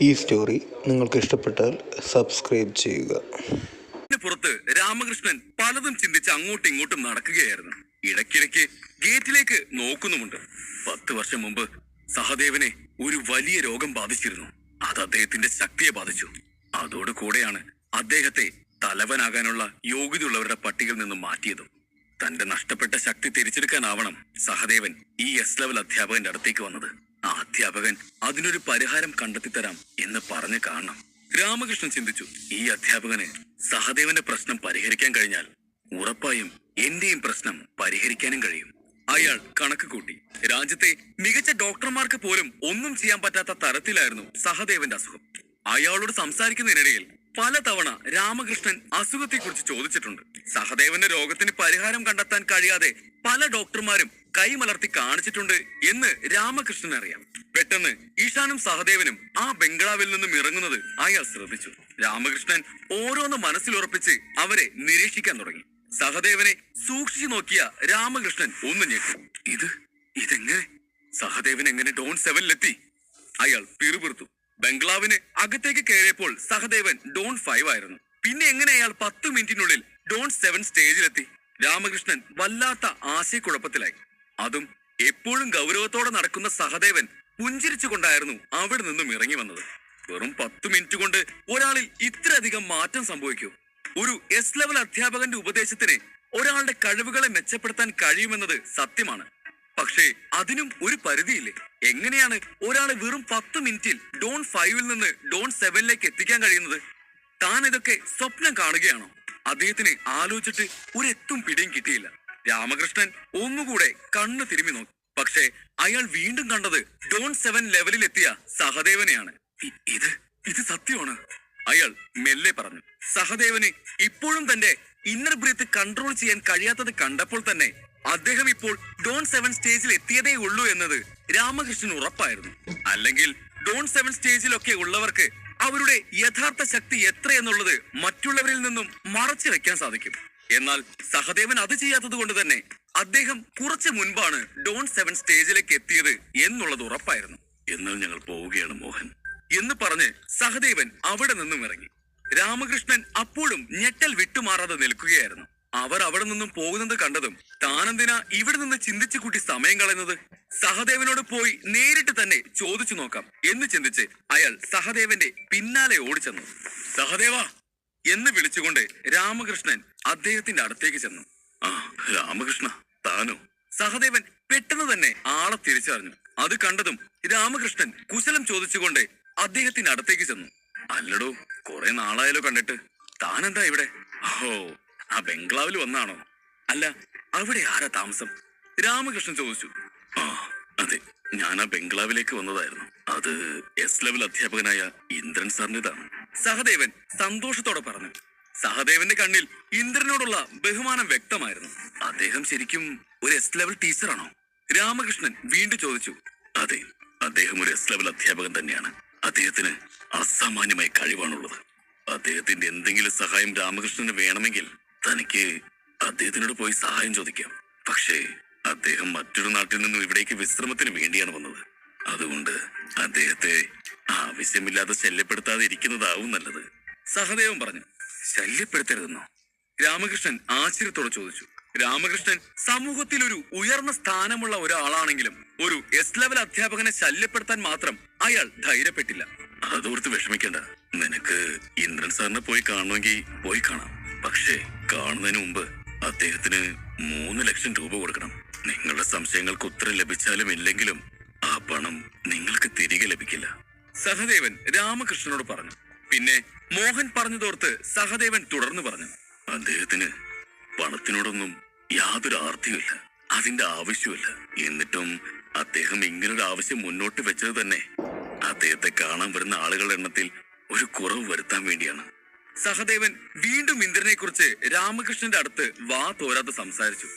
ഈ സ്റ്റോറി നിങ്ങൾക്ക് ഇഷ്ടപ്പെട്ടാൽ സബ്സ്ക്രൈബ് ചെയ്യുക. പുറത്ത് രാമകൃഷ്ണൻ പലതും ചിന്തിച്ച് അങ്ങോട്ടും ഇങ്ങോട്ടും നടക്കുകയായിരുന്നു. ഇടയ്ക്കിടയ്ക്ക് ഗേറ്റിലേക്ക് നോക്കുന്നുമുണ്ട്. 10 വർഷം മുമ്പ് സഹദേവനെ ഒരു വലിയ രോഗം ബാധിച്ചിരുന്നു. അത് അദ്ദേഹത്തിന്റെ ശക്തിയെ ബാധിച്ചു. അതോടുകൂടെയാണ് അദ്ദേഹത്തെ തലവനാകാനുള്ള യോഗ്യതയുള്ളവരുടെ പട്ടികയിൽ നിന്നും മാറ്റിയതും. തന്റെ നഷ്ടപ്പെട്ട ശക്തി തിരിച്ചെടുക്കാനാവണം സഹദേവൻ ഈ എസ് ലെവൽ അധ്യാപകന്റെ അടുത്തേക്ക് വന്നത്. ആ അധ്യാപകൻ അതിനൊരു പരിഹാരം കണ്ടെത്തിത്തരാം എന്ന് പറഞ്ഞു കാണണം. രാമകൃഷ്ണൻ ചിന്തിച്ചു, ഈ അധ്യാപകന് സഹദേവന്റെ പ്രശ്നം പരിഹരിക്കാൻ കഴിഞ്ഞാൽ ഉറപ്പായും എന്റെയും പ്രശ്നം പരിഹരിക്കാനും കഴിയും. അയാൾ കണക്ക് കൂട്ടി. രാജ്യത്തെ മികച്ച ഡോക്ടർമാർക്ക് പോലും ഒന്നും ചെയ്യാൻ പറ്റാത്ത തരത്തിലായിരുന്നു സഹദേവന്റെ അസുഖം. അയാളോട് സംസാരിക്കുന്നതിനിടയിൽ പലതവണ രാമകൃഷ്ണൻ അസുഖത്തെക്കുറിച്ച് ചോദിച്ചിട്ടുണ്ട്. സഹദേവന്റെ രോഗത്തിന് പരിഹാരം കണ്ടെത്താൻ കഴിയാതെ പല ഡോക്ടർമാരും കൈമലർത്തി കാണിച്ചിട്ടുണ്ട് എന്ന് രാമകൃഷ്ണൻ അറിയാം. പെട്ടെന്ന് ഈശാനും സഹദേവനും ആ ബംഗ്ലാവിൽ നിന്നും ഇറങ്ങുന്നത് അയാൾ ശ്രദ്ധിച്ചു. രാമകൃഷ്ണൻ ഓരോന്ന് മനസ്സിലുറപ്പിച്ച് അവരെ നിരീക്ഷിക്കാൻ തുടങ്ങി. സഹദേവനെ സൂക്ഷിച്ചു നോക്കിയ രാമകൃഷ്ണൻ ഒന്ന് ഞെട്ടി. ഇതെങ്ങനെ സഹദേവൻ എങ്ങനെ ഡോൺ 7-ലെത്തി? അയാൾ പിറുപിറുത്തു. ബംഗ്ലാവിന് അകത്തേക്ക് കയറിയപ്പോൾ സഹദേവൻ ഡോൺ 5 ആയിരുന്നു. പിന്നെ എങ്ങനെ അയാൾ 10 മിനിറ്റിനുള്ളിൽ ഡോൺ 7 സ്റ്റേജിലെത്തി? രാമകൃഷ്ണൻ വല്ലാത്ത ആശയക്കുഴപ്പത്തിലായി. അതും എപ്പോഴും ഗൗരവത്തോടെ നടക്കുന്ന സഹദേവൻ പുഞ്ചിരിച്ചുകൊണ്ടായിരുന്നു അവിടെ നിന്നും ഇറങ്ങി വന്നത്. വെറും 10 മിനിറ്റ് കൊണ്ട് ഒരാളിൽ ഇത്രയധികം മാറ്റം സംഭവിക്കൂ? ഒരു എസ് ലെവൽ അധ്യാപകന്റെ ഉപദേശത്തിന് ഒരാളുടെ കഴിവുകളെ മെച്ചപ്പെടുത്താൻ കഴിയുമെന്നത് സത്യമാണ്. പക്ഷേ അതിനും ഒരു പരിധിയില്ലേ? എങ്ങനെയാണ് ഒരാളെ വെറും 10 മിനിറ്റിൽ ഡോൺ 5-ൽ നിന്ന് ഡോൺ 7-ലേക്ക് എത്തിക്കാൻ കഴിയുന്നത്? താൻ ഇതൊക്കെ സ്വപ്നം കാണുകയാണോ? അദ്ദേഹത്തിന് ആലോചിച്ചിട്ട് ഒരെത്തും പിടിയും കിട്ടിയില്ല. രാമകൃഷ്ണൻ ഒന്നുകൂടെ കണ്ണു തിരുമ്മി നോക്കി. പക്ഷേ അയാൾ വീണ്ടും കണ്ടത് ഡോൺ 7 ലെവലിൽ എത്തിയ സഹദേവനെയാണ്. ഇത് സത്യമാണ്, അയാൾ മെല്ലെ പറഞ്ഞു. സഹദേവന് ഇപ്പോഴും തന്റെ ഇന്നർ ബ്രീത്ത് കൺട്രോൾ ചെയ്യാൻ കഴിയാത്തത് കണ്ടപ്പോൾ തന്നെ അദ്ദേഹം ഇപ്പോൾ ഡോൺ 7 സ്റ്റേജിൽ എത്തിയതേ ഉള്ളൂ എന്നത് രാമകൃഷ്ണൻ ഉറപ്പായിരുന്നു. അല്ലെങ്കിൽ ഡോൺ 7 സ്റ്റേജിലൊക്കെ ഉള്ളവർക്ക് അവരുടെ യഥാർത്ഥ ശക്തി എത്രയെന്നുള്ളത് മറ്റുള്ളവരിൽ നിന്നും മറച്ചു വെക്കാൻ സാധിക്കും. എന്നാൽ സഹദേവൻ അത് ചെയ്യാത്തത് കൊണ്ട് തന്നെ അദ്ദേഹം കുറച്ചു മുൻപാണ് ഡോൺ 7 സ്റ്റേജിലേക്ക് എത്തിയത് എന്നുള്ളത് ഉറപ്പായിരുന്നു. എന്നാൽ ഞങ്ങൾ പോവുകയാണ് മോഹൻ എന്ന് പറഞ്ഞ് സഹദേവൻ അവിടെ നിന്നും ഇറങ്ങി. രാമകൃഷ്ണൻ അപ്പോഴും ഞെട്ടൽ വിട്ടുമാറാതെ നിൽക്കുകയായിരുന്നു. അവർ അവിടെ നിന്നും പോകുന്നത് കണ്ടതും താനെന്തിനാ ഇവിടെ നിന്ന് ചിന്തിച്ചു കൂട്ടി സമയം കളയുന്നത്? സഹദേവനോട് പോയി നേരിട്ട് തന്നെ ചോദിച്ചു നോക്കാം എന്ന് ചിന്തിച്ച് അയാൾ സഹദേവന്റെ പിന്നാലെ ഓടിച്ചെന്നു. സഹദേവ എന്ന് വിളിച്ചുകൊണ്ട് രാമകൃഷ്ണൻ അദ്ദേഹത്തിന്റെ അടുത്തേക്ക് ചെന്നു. ആ രാമകൃഷ്ണ, താനോ? സഹദേവൻ പെട്ടെന്ന് തന്നെ ആളെ തിരിച്ചറിഞ്ഞു. അത് കണ്ടതും രാമകൃഷ്ണൻ കുശലം ചോദിച്ചുകൊണ്ട് അദ്ദേഹത്തിന്റെ അടുത്തേക്ക് ചെന്നു. അല്ലടോ, കുറെ നാളായാലോ കണ്ടിട്ട്. താനെന്താ ഇവിടെ? ഓ, ആ ബംഗ്ലാവിൽ വന്നാണോ? അല്ല, അവിടെ ആരാ താമസം? രാമകൃഷ്ണൻ ചോദിച്ചു. ആ അതെ, ഞാൻ ആ ബംഗ്ലാവിലേക്ക് വന്നതായിരുന്നു. അത് എസ് ലെവൽ അധ്യാപകനായ ഇന്ദ്രൻ സാറിന്റേതാണ്. സഹദേവൻ സന്തോഷത്തോടെ പറഞ്ഞു. സഹദേവന്റെ കണ്ണിൽ ഇന്ദ്രനോടുള്ള ബഹുമാനം വ്യക്തമായിരുന്നു. അദ്ദേഹം ശരിക്കും ഒരു എസ് ലെവൽ ടീച്ചറാണോ? രാമകൃഷ്ണൻ വീണ്ടും ചോദിച്ചു. അതെ, അദ്ദേഹം ഒരു എസ് ലെവൽ അധ്യാപകൻ തന്നെയാണ്. അദ്ദേഹത്തിന് അസാമാന്യമായ കഴിവാണുള്ളത്. അദ്ദേഹത്തിന്റെ എന്തെങ്കിലും സഹായം രാമകൃഷ്ണന് വേണമെങ്കിൽ തനിക്ക് അദ്ദേഹത്തിനോട് പോയി സഹായം ചോദിക്കാം. പക്ഷേ അദ്ദേഹം മറ്റൊരു നാട്ടിൽ നിന്നും ഇവിടേക്ക് വിശ്രമത്തിന് വേണ്ടിയാണ് വന്നത്. അതുകൊണ്ട് അദ്ദേഹത്തെ ആവശ്യമില്ലാതെ ശല്യപ്പെടുത്താതെ ഇരിക്കുന്നതാവും നല്ലത്. സഹദേവൻ പറഞ്ഞു. ശല്യപ്പെടുത്തരുതെന്നോ? രാമകൃഷ്ണൻ ആശ്ചര്യത്തോടെ ചോദിച്ചു. രാമകൃഷ്ണൻ സമൂഹത്തിൽ ഒരു ഉയർന്ന സ്ഥാനമുള്ള ഒരാളാണെങ്കിലും ഒരു എസ് ലെവൽ അധ്യാപകനെ ശല്യപ്പെടുത്താൻ മാത്രം അയാൾ ധൈര്യപ്പെട്ടില്ല. അതോർത്ത് വിഷമിക്കണ്ട. നിനക്ക് ഇന്ദ്രൻ സാറിനെ പോയി കാണണമെങ്കിൽ പോയി കാണാം. പക്ഷേ കാണുന്നതിന് മുമ്പ് അദ്ദേഹത്തിന് 3 ലക്ഷം രൂപ കൊടുക്കണം. നിങ്ങളുടെ സംശയങ്ങൾക്ക് ഉത്തരം ലഭിച്ചാലും ഇല്ലെങ്കിലും ആ പണം നിങ്ങൾക്ക് തിരികെ ലഭിക്കില്ല. സഹദേവൻ രാമകൃഷ്ണനോട് പറഞ്ഞു. പിന്നെ മോഹൻ പറഞ്ഞതോർത്ത് സഹദേവൻ തുടർന്ന് പറഞ്ഞു. അദ്ദേഹത്തിന് പണത്തിനോടൊന്നും യാതൊരു ആർത്തിയുമില്ല, അതിന്റെ ആവശ്യമില്ല. എന്നിട്ടും അദ്ദേഹം ഇങ്ങനൊരു ആവശ്യം മുന്നോട്ട് വെച്ചത് തന്നെ അദ്ദേഹത്തെ കാണാൻ വരുന്ന ആളുകളുടെ എണ്ണത്തിൽ ഒരു കുറവ് വരുത്താൻ വേണ്ടിയാണ്. സഹദേവൻ വീണ്ടും ഇന്ദ്രനെ കുറിച്ച് രാമകൃഷ്ണന്റെ അടുത്ത് വാ തോരാതെ സംസാരിച്ചു.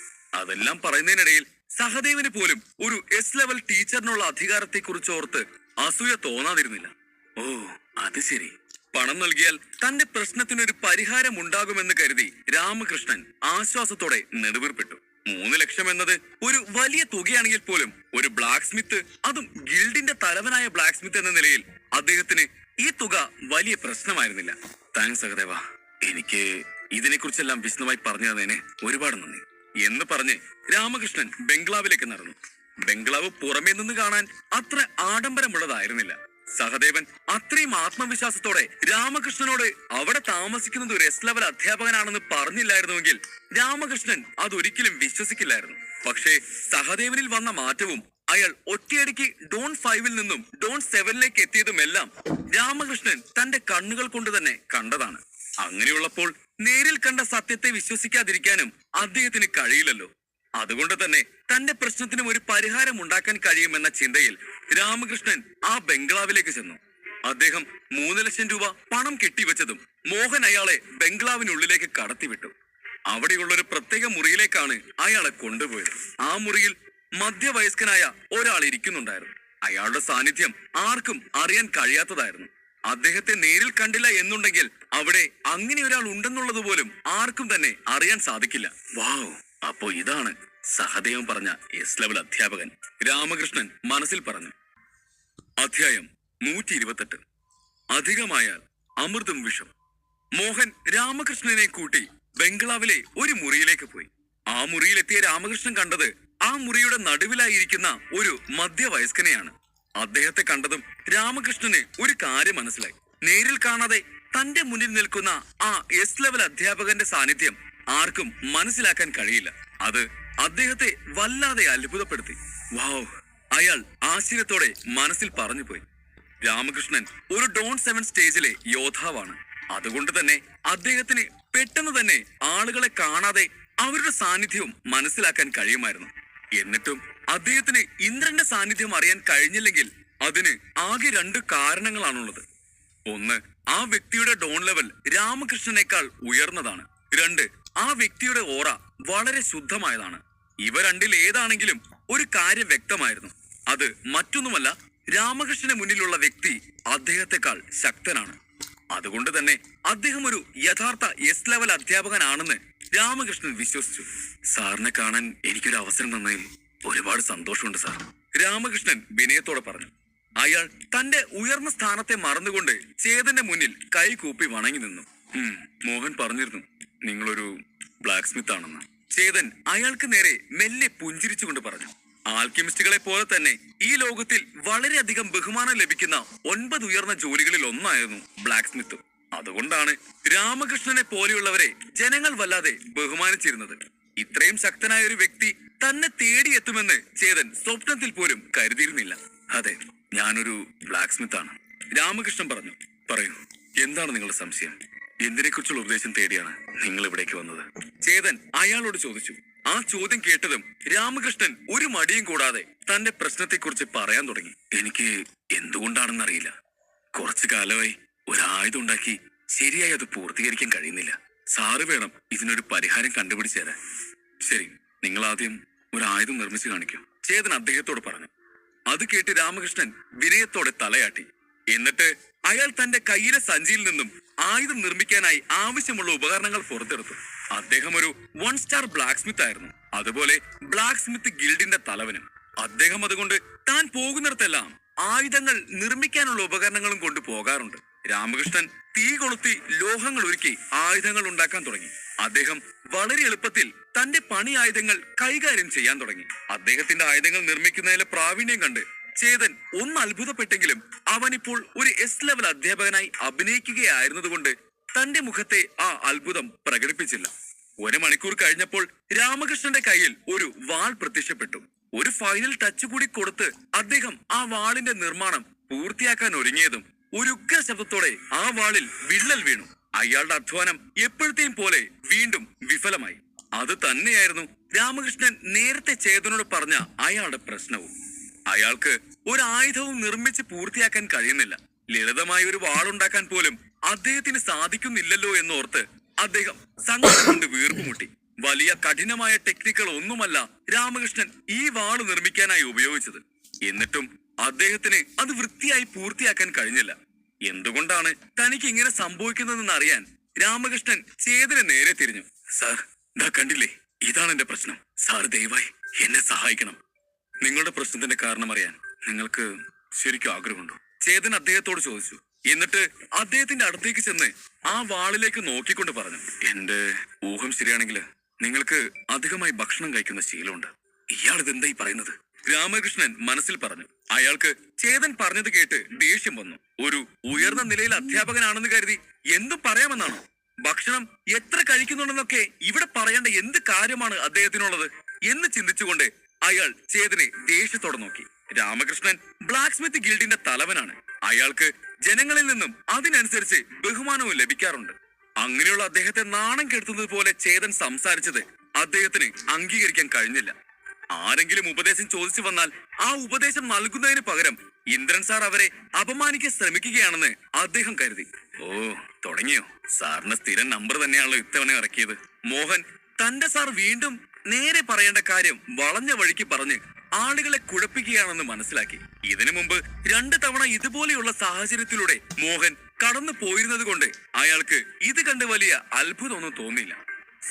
അതെല്ലാം പറയുന്നതിനിടയിൽ സഹദേവന് പോലും ഒരു എസ് ലെവൽ ടീച്ചറിനുള്ള അധികാരത്തെ കുറിച്ച് ഓർത്ത് അസൂയ തോന്നാതിരുന്നില്ല. ഓ അത് ശരി, പണം നൽകിയാൽ തന്റെ പ്രശ്നത്തിനൊരു പരിഹാരം ഉണ്ടാകുമെന്ന് കരുതി രാമകൃഷ്ണൻ ആശ്വാസത്തോടെ നെടുവീർപ്പെട്ടു. 3 ലക്ഷം എന്നത് ഒരു വലിയ തുകയാണെങ്കിൽ പോലും ഒരു ബ്ലാക്ക് സ്മിത്ത്, അതും ഗിൽഡിന്റെ തലവനായ ബ്ലാക്ക് സ്മിത്ത് എന്ന നിലയിൽ അദ്ദേഹത്തിന് ഈ തുക വലിയ പ്രശ്നമായിരുന്നില്ല. താങ്ക്സ് സഹദേവ, എനിക്ക് ഇതിനെക്കുറിച്ചെല്ലാം വിശദമായി പറഞ്ഞു തന്നതിന് ഒരുപാട് നന്ദി എന്ന് പറഞ്ഞ് രാമകൃഷ്ണൻ ബംഗ്ലാവിലേക്ക് നടന്നു. ബംഗ്ലാവ് പുറമേ നിന്ന് കാണാൻ അത്ര ആഡംബരമുള്ളതായിരുന്നില്ല. സഹദേവൻ അത്രയും ആത്മവിശ്വാസത്തോടെ രാമകൃഷ്ണനോട് അവിടെ താമസിക്കുന്നത് ഒരു എസ് ലെവൽ അധ്യാപകനാണെന്ന് പറഞ്ഞില്ലായിരുന്നുവെങ്കിൽ രാമകൃഷ്ണൻ അതൊരിക്കലും വിശ്വസിക്കില്ലായിരുന്നു. പക്ഷേ സഹദേവനിൽ വന്ന മാറ്റവും അയാൾ ഒറ്റയടിക്ക് ഡോൺ 5-ൽ നിന്നും ഡോൺ 7-ലേക്ക് എത്തിയതുമെല്ലാം രാമകൃഷ്ണൻ തന്റെ കണ്ണുകൾ കൊണ്ട് തന്നെ കണ്ടതാണ്. അങ്ങനെയുള്ളപ്പോൾ നേരിൽ കണ്ട സത്യത്തെ വിശ്വസിക്കാതിരിക്കാനും അദ്ദേഹത്തിന് കഴിയില്ലല്ലോ. അതുകൊണ്ട് തന്നെ തന്റെ പ്രശ്നത്തിനും ഒരു പരിഹാരം ഉണ്ടാക്കാൻ കഴിയുമെന്ന ചിന്തയിൽ രാമകൃഷ്ണൻ ആ ബംഗ്ലാവിലേക്ക് ചെന്നു. അദ്ദേഹം 3 ലക്ഷം രൂപ പണം കെട്ടിവെച്ചതും മോഹൻ അയാളെ ബംഗ്ലാവിനുള്ളിലേക്ക് കടത്തിവിട്ടു. അവിടെയുള്ള ഒരു പ്രത്യേക മുറിയിലേക്കാണ് അയാളെ കൊണ്ടുപോയത്. ആ മുറിയിൽ മധ്യവയസ്കനായ ഒരാൾ ഇരിക്കുന്നുണ്ടായിരുന്നു. അയാളുടെ സാന്നിധ്യം ആർക്കും അറിയാൻ കഴിയാത്തതായിരുന്നു. അദ്ദേഹത്തെ നേരിൽ കണ്ടില്ല എന്നുണ്ടെങ്കിൽ അവിടെ അങ്ങനെ ഒരാൾ ഉണ്ടെന്നുള്ളത് പോലും ആർക്കും തന്നെ അറിയാൻ സാധിക്കില്ല. വാവ്, അപ്പോ ഇതാണ് സഹദേവൻ പറഞ്ഞ എസ് ലെവൽ അധ്യാപകൻ. രാമകൃഷ്ണൻ മനസ്സിൽ പറഞ്ഞു. അധ്യായം 128. അധികമായാൽ അമൃതും വിഷം. മോഹൻ രാമകൃഷ്ണനെ കൂട്ടി ബംഗ്ലാവിലെ ഒരു മുറിയിലേക്ക് പോയി. ആ മുറിയിലെത്തിയ രാമകൃഷ്ണൻ കണ്ടത് ആ മുറിയുടെ നടുവിലായിരിക്കുന്ന ഒരു മധ്യവയസ്കനെയാണ്. അദ്ദേഹത്തെ കണ്ടതും രാമകൃഷ്ണന് ഒരു കാര്യം മനസ്സിലായി. നേരിൽ കാണാതെ തന്റെ മുന്നിൽ നിൽക്കുന്ന ആ എസ് ലെവൽ അധ്യാപകന്റെ സാന്നിധ്യം ആർക്കും മനസ്സിലാക്കാൻ കഴിയില്ല. അത് അദ്ദേഹത്തെ വല്ലാതെ അത്ഭുതപ്പെടുത്തി. വാവ്, അയാൾ ആശ്ചര്യത്തോടെ മനസ്സിൽ പറഞ്ഞുപോയി. രാമകൃഷ്ണൻ ഒരു ഡോൺ 7 സ്റ്റേജിലെ യോദ്ധാവാണ്. അതുകൊണ്ട് തന്നെ അദ്ദേഹത്തിന് പെട്ടെന്ന് തന്നെ ആളുകളെ കാണാതെ അവരുടെ സാന്നിധ്യവും മനസ്സിലാക്കാൻ കഴിയുമായിരുന്നു. എന്നിട്ടും അദ്ദേഹത്തിന് ഇന്ദ്രന്റെ സാന്നിധ്യം അറിയാൻ കഴിഞ്ഞില്ലെങ്കിൽ അതിന് ആകെ 2 കാരണങ്ങളാണുള്ളത്. ഒന്ന്, ആ വ്യക്തിയുടെ ഡോൺ ലെവൽ രാമകൃഷ്ണനേക്കാൾ ഉയർന്നതാണ്. 2, ആ വ്യക്തിയുടെ ഓറ വളരെ ശുദ്ധമായതാണ്. ഇവ രണ്ടിൽ ഏതാണെങ്കിലും ഒരു കാര്യം വ്യക്തമായിരുന്നു. അത് മറ്റൊന്നുമല്ല, രാമകൃഷ്ണന് മുന്നിലുള്ള വ്യക്തി അദ്ദേഹത്തെക്കാൾ ശക്തനാണ്. അതുകൊണ്ട് തന്നെ അദ്ദേഹം ഒരു യഥാർത്ഥ എസ് ലെവൽ അധ്യാപകനാണെന്ന് രാമകൃഷ്ണൻ വിശ്വസിച്ചു. സാറിനെ കാണാൻ എനിക്കൊരു അവസരം തന്നതിൽ ഒരുപാട് സന്തോഷമുണ്ട് സാർ, രാമകൃഷ്ണൻ വിനയത്തോടെ പറഞ്ഞു. അയാൾ തന്റെ ഉയർന്ന സ്ഥാനത്തെ മറന്നുകൊണ്ട് ചേതന്റെ മുന്നിൽ കൈകൂപ്പി വണങ്ങി നിന്നു. മോഹൻ പറഞ്ഞിരുന്നു നിങ്ങളൊരു ബ്ലാക്ക് സ്മിത്ത് ആണെന്ന്. ചേതൻ അയാൾക്ക് നേരെ മെല്ലെ പുഞ്ചിരിച്ചുകൊണ്ട് പറഞ്ഞു. ആൽക്കെമിസ്റ്റുകളെ പോലെ തന്നെ ഈ ലോകത്തിൽ വളരെയധികം ബഹുമാനം ലഭിക്കുന്ന 9 ഉയർന്ന ജോലികളിൽ ഒന്നായിരുന്നു ബ്ലാക്ക് സ്മിത്ത്. അതുകൊണ്ടാണ് രാമകൃഷ്ണനെ പോലെയുള്ളവരെ ജനങ്ങൾ വല്ലാതെ ബഹുമാനിച്ചിരുന്നത്. ഇത്രയും ശക്തനായ ഒരു വ്യക്തി തന്നെ തേടിയെത്തുമെന്ന് ചേതൻ സ്വപ്നത്തിൽ പോലും കരുതിയിരുന്നില്ല. അതെ, ഞാനൊരു ബ്ലാക്ക് സ്മിത്ത് ആണ്, രാമകൃഷ്ണൻ പറഞ്ഞു. പറയൂ, എന്താണ് നിങ്ങളുടെ സംശയം? എന്തിനെക്കുറിച്ചുള്ള ഉപദേശം തേടിയാണ് നിങ്ങൾ ഇവിടേക്ക് വന്നത്? ചേതൻ അയാളോട് ചോദിച്ചു. ആ ചോദ്യം കേട്ടതും രാമകൃഷ്ണൻ ഒരു മടിയും കൂടാതെ തന്റെ പ്രശ്നത്തെക്കുറിച്ച് പറയാൻ തുടങ്ങി. എനിക്ക് എന്തുകൊണ്ടാണെന്നറിയില്ല, കുറച്ചു കാലമായി ഒരു ആയുധം ഉണ്ടാക്കി ശരിയായി അത് പൂർത്തീകരിക്കാൻ കഴിയുന്നില്ല. സാറ് വേണം ഇതിനൊരു പരിഹാരം കണ്ടുപിടിച്ചു തരാൻ. ശരി, നിങ്ങൾ ആദ്യം ഒരു ആയുധം നിർമ്മിച്ചു കാണിക്കൂ, ചേതൻ അദ്ദേഹത്തോട് പറഞ്ഞു. അത് കേട്ട് രാമകൃഷ്ണൻ വിനയത്തോടെ തലയാട്ടി. എന്നിട്ട് അയാൾ തന്റെ കയ്യിലെ സഞ്ചിയിൽ നിന്നും ആയുധം നിർമ്മിക്കാനായി ആവശ്യമുള്ള ഉപകരണങ്ങൾ പുറത്തെടുത്തു. അദ്ദേഹം ഒരു 1 സ്റ്റാർ ബ്ലാക്ക് സ്മിത്ത് ആയിരുന്നു, അതുപോലെ ബ്ലാക്ക് സ്മിത്ത് ഗിൽഡിന്റെ തലവനും. അദ്ദേഹം അതുകൊണ്ട് താൻ പോകുന്നിടത്തെല്ലാം ആയുധങ്ങൾ നിർമ്മിക്കാനുള്ള ഉപകരണങ്ങളും കൊണ്ട് പോകാറുണ്ട്. രാമകൃഷ്ണൻ തീ കൊളുത്തി ലോഹങ്ങൾ ഒരുക്കി ആയുധങ്ങൾ ഉണ്ടാക്കാൻ തുടങ്ങി. അദ്ദേഹം വളരെ എളുപ്പത്തിൽ തന്റെ പണി ആയുധങ്ങൾ കൈകാര്യം ചെയ്യാൻ തുടങ്ങി. അദ്ദേഹത്തിന്റെ ആയുധങ്ങൾ നിർമ്മിക്കുന്നതിലെ പ്രാവീണ്യം കണ്ട് ചേതൻ ഒന്ന് അത്ഭുതപ്പെട്ടെങ്കിലും അവനിപ്പോൾ ഒരു എസ് ലെവൽ അധ്യാപകനായി അഭിനയിക്കുകയായിരുന്നതുകൊണ്ട് തന്റെ മുഖത്തെ ആ അത്ഭുതം പ്രകടിപ്പിച്ചില്ല. 1 മണിക്കൂർ കഴിഞ്ഞപ്പോൾ രാമകൃഷ്ണന്റെ കയ്യിൽ ഒരു വാൾ പ്രത്യക്ഷപ്പെട്ടു. ഒരു ഫൈനൽ ടച്ച് കൂടി കൊടുത്ത് അദ്ദേഹം ആ വാളിന്റെ നിർമ്മാണം പൂർത്തിയാക്കാൻ ഒരുങ്ങിയതും ഒരു ഉഗ്ര ശബ്ദത്തോടെ ആ വാളിൽ വിള്ളൽ വീണു. അയാളുടെ അധ്വാനം എപ്പോഴത്തെയും പോലെ വീണ്ടും വിഫലമായി. അത് തന്നെയായിരുന്നു രാമകൃഷ്ണൻ നേരത്തെ ചേതനോട് പറഞ്ഞ അയാളുടെ പ്രശ്നവും. അയാൾക്ക് ഒരു ആയുധവും നിർമ്മിച്ച് പൂർത്തിയാക്കാൻ കഴിയുന്നില്ല. ലളിതമായ ഒരു വാളുണ്ടാക്കാൻ പോലും അദ്ദേഹത്തിന് സാധിക്കുന്നില്ലല്ലോ എന്നോർത്ത് അദ്ദേഹം സങ്കടം കൊണ്ട് വീർപ്പുമുട്ടി. വലിയ കഠിനമായ ടെക്നിക്കുകൾ ഒന്നുമല്ല രാമകൃഷ്ണൻ ഈ വാള് നിർമ്മിക്കാനായി ഉപയോഗിച്ചത്. എന്നിട്ടും അദ്ദേഹത്തിന് അത് വൃത്തിയായി പൂർത്തിയാക്കാൻ കഴിഞ്ഞില്ല. എന്തുകൊണ്ടാണ് തനിക്ക് ഇങ്ങനെ സംഭവിക്കുന്നതെന്ന് അറിയാൻ രാമകൃഷ്ണൻ ചേതനെ നേരെ തിരിഞ്ഞു. സാർ, ദാ കണ്ടില്ലേ, ഇതാണ് എന്റെ പ്രശ്നം. സാർ ദയവായി എന്നെ സഹായിക്കണം. നിങ്ങളുടെ പ്രശ്നത്തിന്റെ കാരണം അറിയാൻ നിങ്ങൾക്ക് ശരിക്കും ആഗ്രഹമുണ്ടോ? ചേതൻ അദ്ദേഹത്തോട് ചോദിച്ചു. എന്നിട്ട് അദ്ദേഹത്തിന്റെ അടുത്തേക്ക് ചെന്ന് ആ വാളിലേക്ക് നോക്കിക്കൊണ്ട് പറഞ്ഞു, എന്റെ ഊഹം ശരിയാണെങ്കിൽ നിങ്ങൾക്ക് അധികമായി ഭക്ഷണം കഴിക്കുന്ന ശീലമുണ്ട്. ഇയാൾ ഇതെന്തായി പറയുന്നത്? രാമകൃഷ്ണൻ മനസ്സിൽ പറഞ്ഞു. അയാൾക്ക് ചേതൻ പറഞ്ഞത് കേട്ട് ദേഷ്യം വന്നു. ഒരു ഉയർന്ന നിലയിൽ അധ്യാപകനാണെന്ന് കരുതി എന്തും പറയാമെന്നാണോ? ഭക്ഷണം എത്ര കഴിക്കുന്നുണ്ടെന്നൊക്കെ ഇവിടെ പറയേണ്ട എന്ത് കാര്യമാണ് അദ്ദേഹത്തിനുള്ളത് എന്ന് ചിന്തിച്ചുകൊണ്ട് അയാൾ ചേതനെ ദേഷ്യത്തോടെ നോക്കി. രാമകൃഷ്ണൻ ബ്ലാക്ക് സ്മിത്ത് ഗിൽഡിന്റെ തലവനാണ്. അയാൾക്ക് ജനങ്ങളിൽ നിന്നും അതിനനുസരിച്ച് ബഹുമാനവും ലഭിക്കാറുണ്ട്. അങ്ങനെയുള്ള അദ്ദേഹത്തെ നാണം കെടുത്തുന്നത് പോലെ ചേതൻ സംസാരിച്ചത് അദ്ദേഹത്തിന് അംഗീകരിക്കാൻ കഴിഞ്ഞില്ല. ആരെങ്കിലും ഉപദേശം ചോദിച്ചു വന്നാൽ ആ ഉപദേശം നൽകുന്നതിന് പകരം ഇന്ദ്രൻ സാർ അവരെ അപമാനിക്കാൻ ശ്രമിക്കുകയാണെന്ന് അദ്ദേഹം കരുതി. ഓ, തുടങ്ങിയോ? സാറിന് സ്ഥിരം നമ്പർ തന്നെയാണല്ലോ ഇത്തവണ ഇറക്കിയത്. മോഹൻ തന്റെ സാർ വീണ്ടും നേരെ പറയേണ്ട കാര്യം വളഞ്ഞ വഴിക്ക് പറഞ്ഞ് ആളുകളെ കുഴപ്പിക്കുകയാണെന്ന് മനസ്സിലാക്കി. ഇതിനു മുമ്പ് 2 തവണ ഇതുപോലെയുള്ള സാഹചര്യത്തിലൂടെ മോഹൻ കടന്നു പോയിരുന്നത് കൊണ്ട് അയാൾക്ക് ഇത് കണ്ട് വലിയ അത്ഭുതമൊന്നും തോന്നിയില്ല.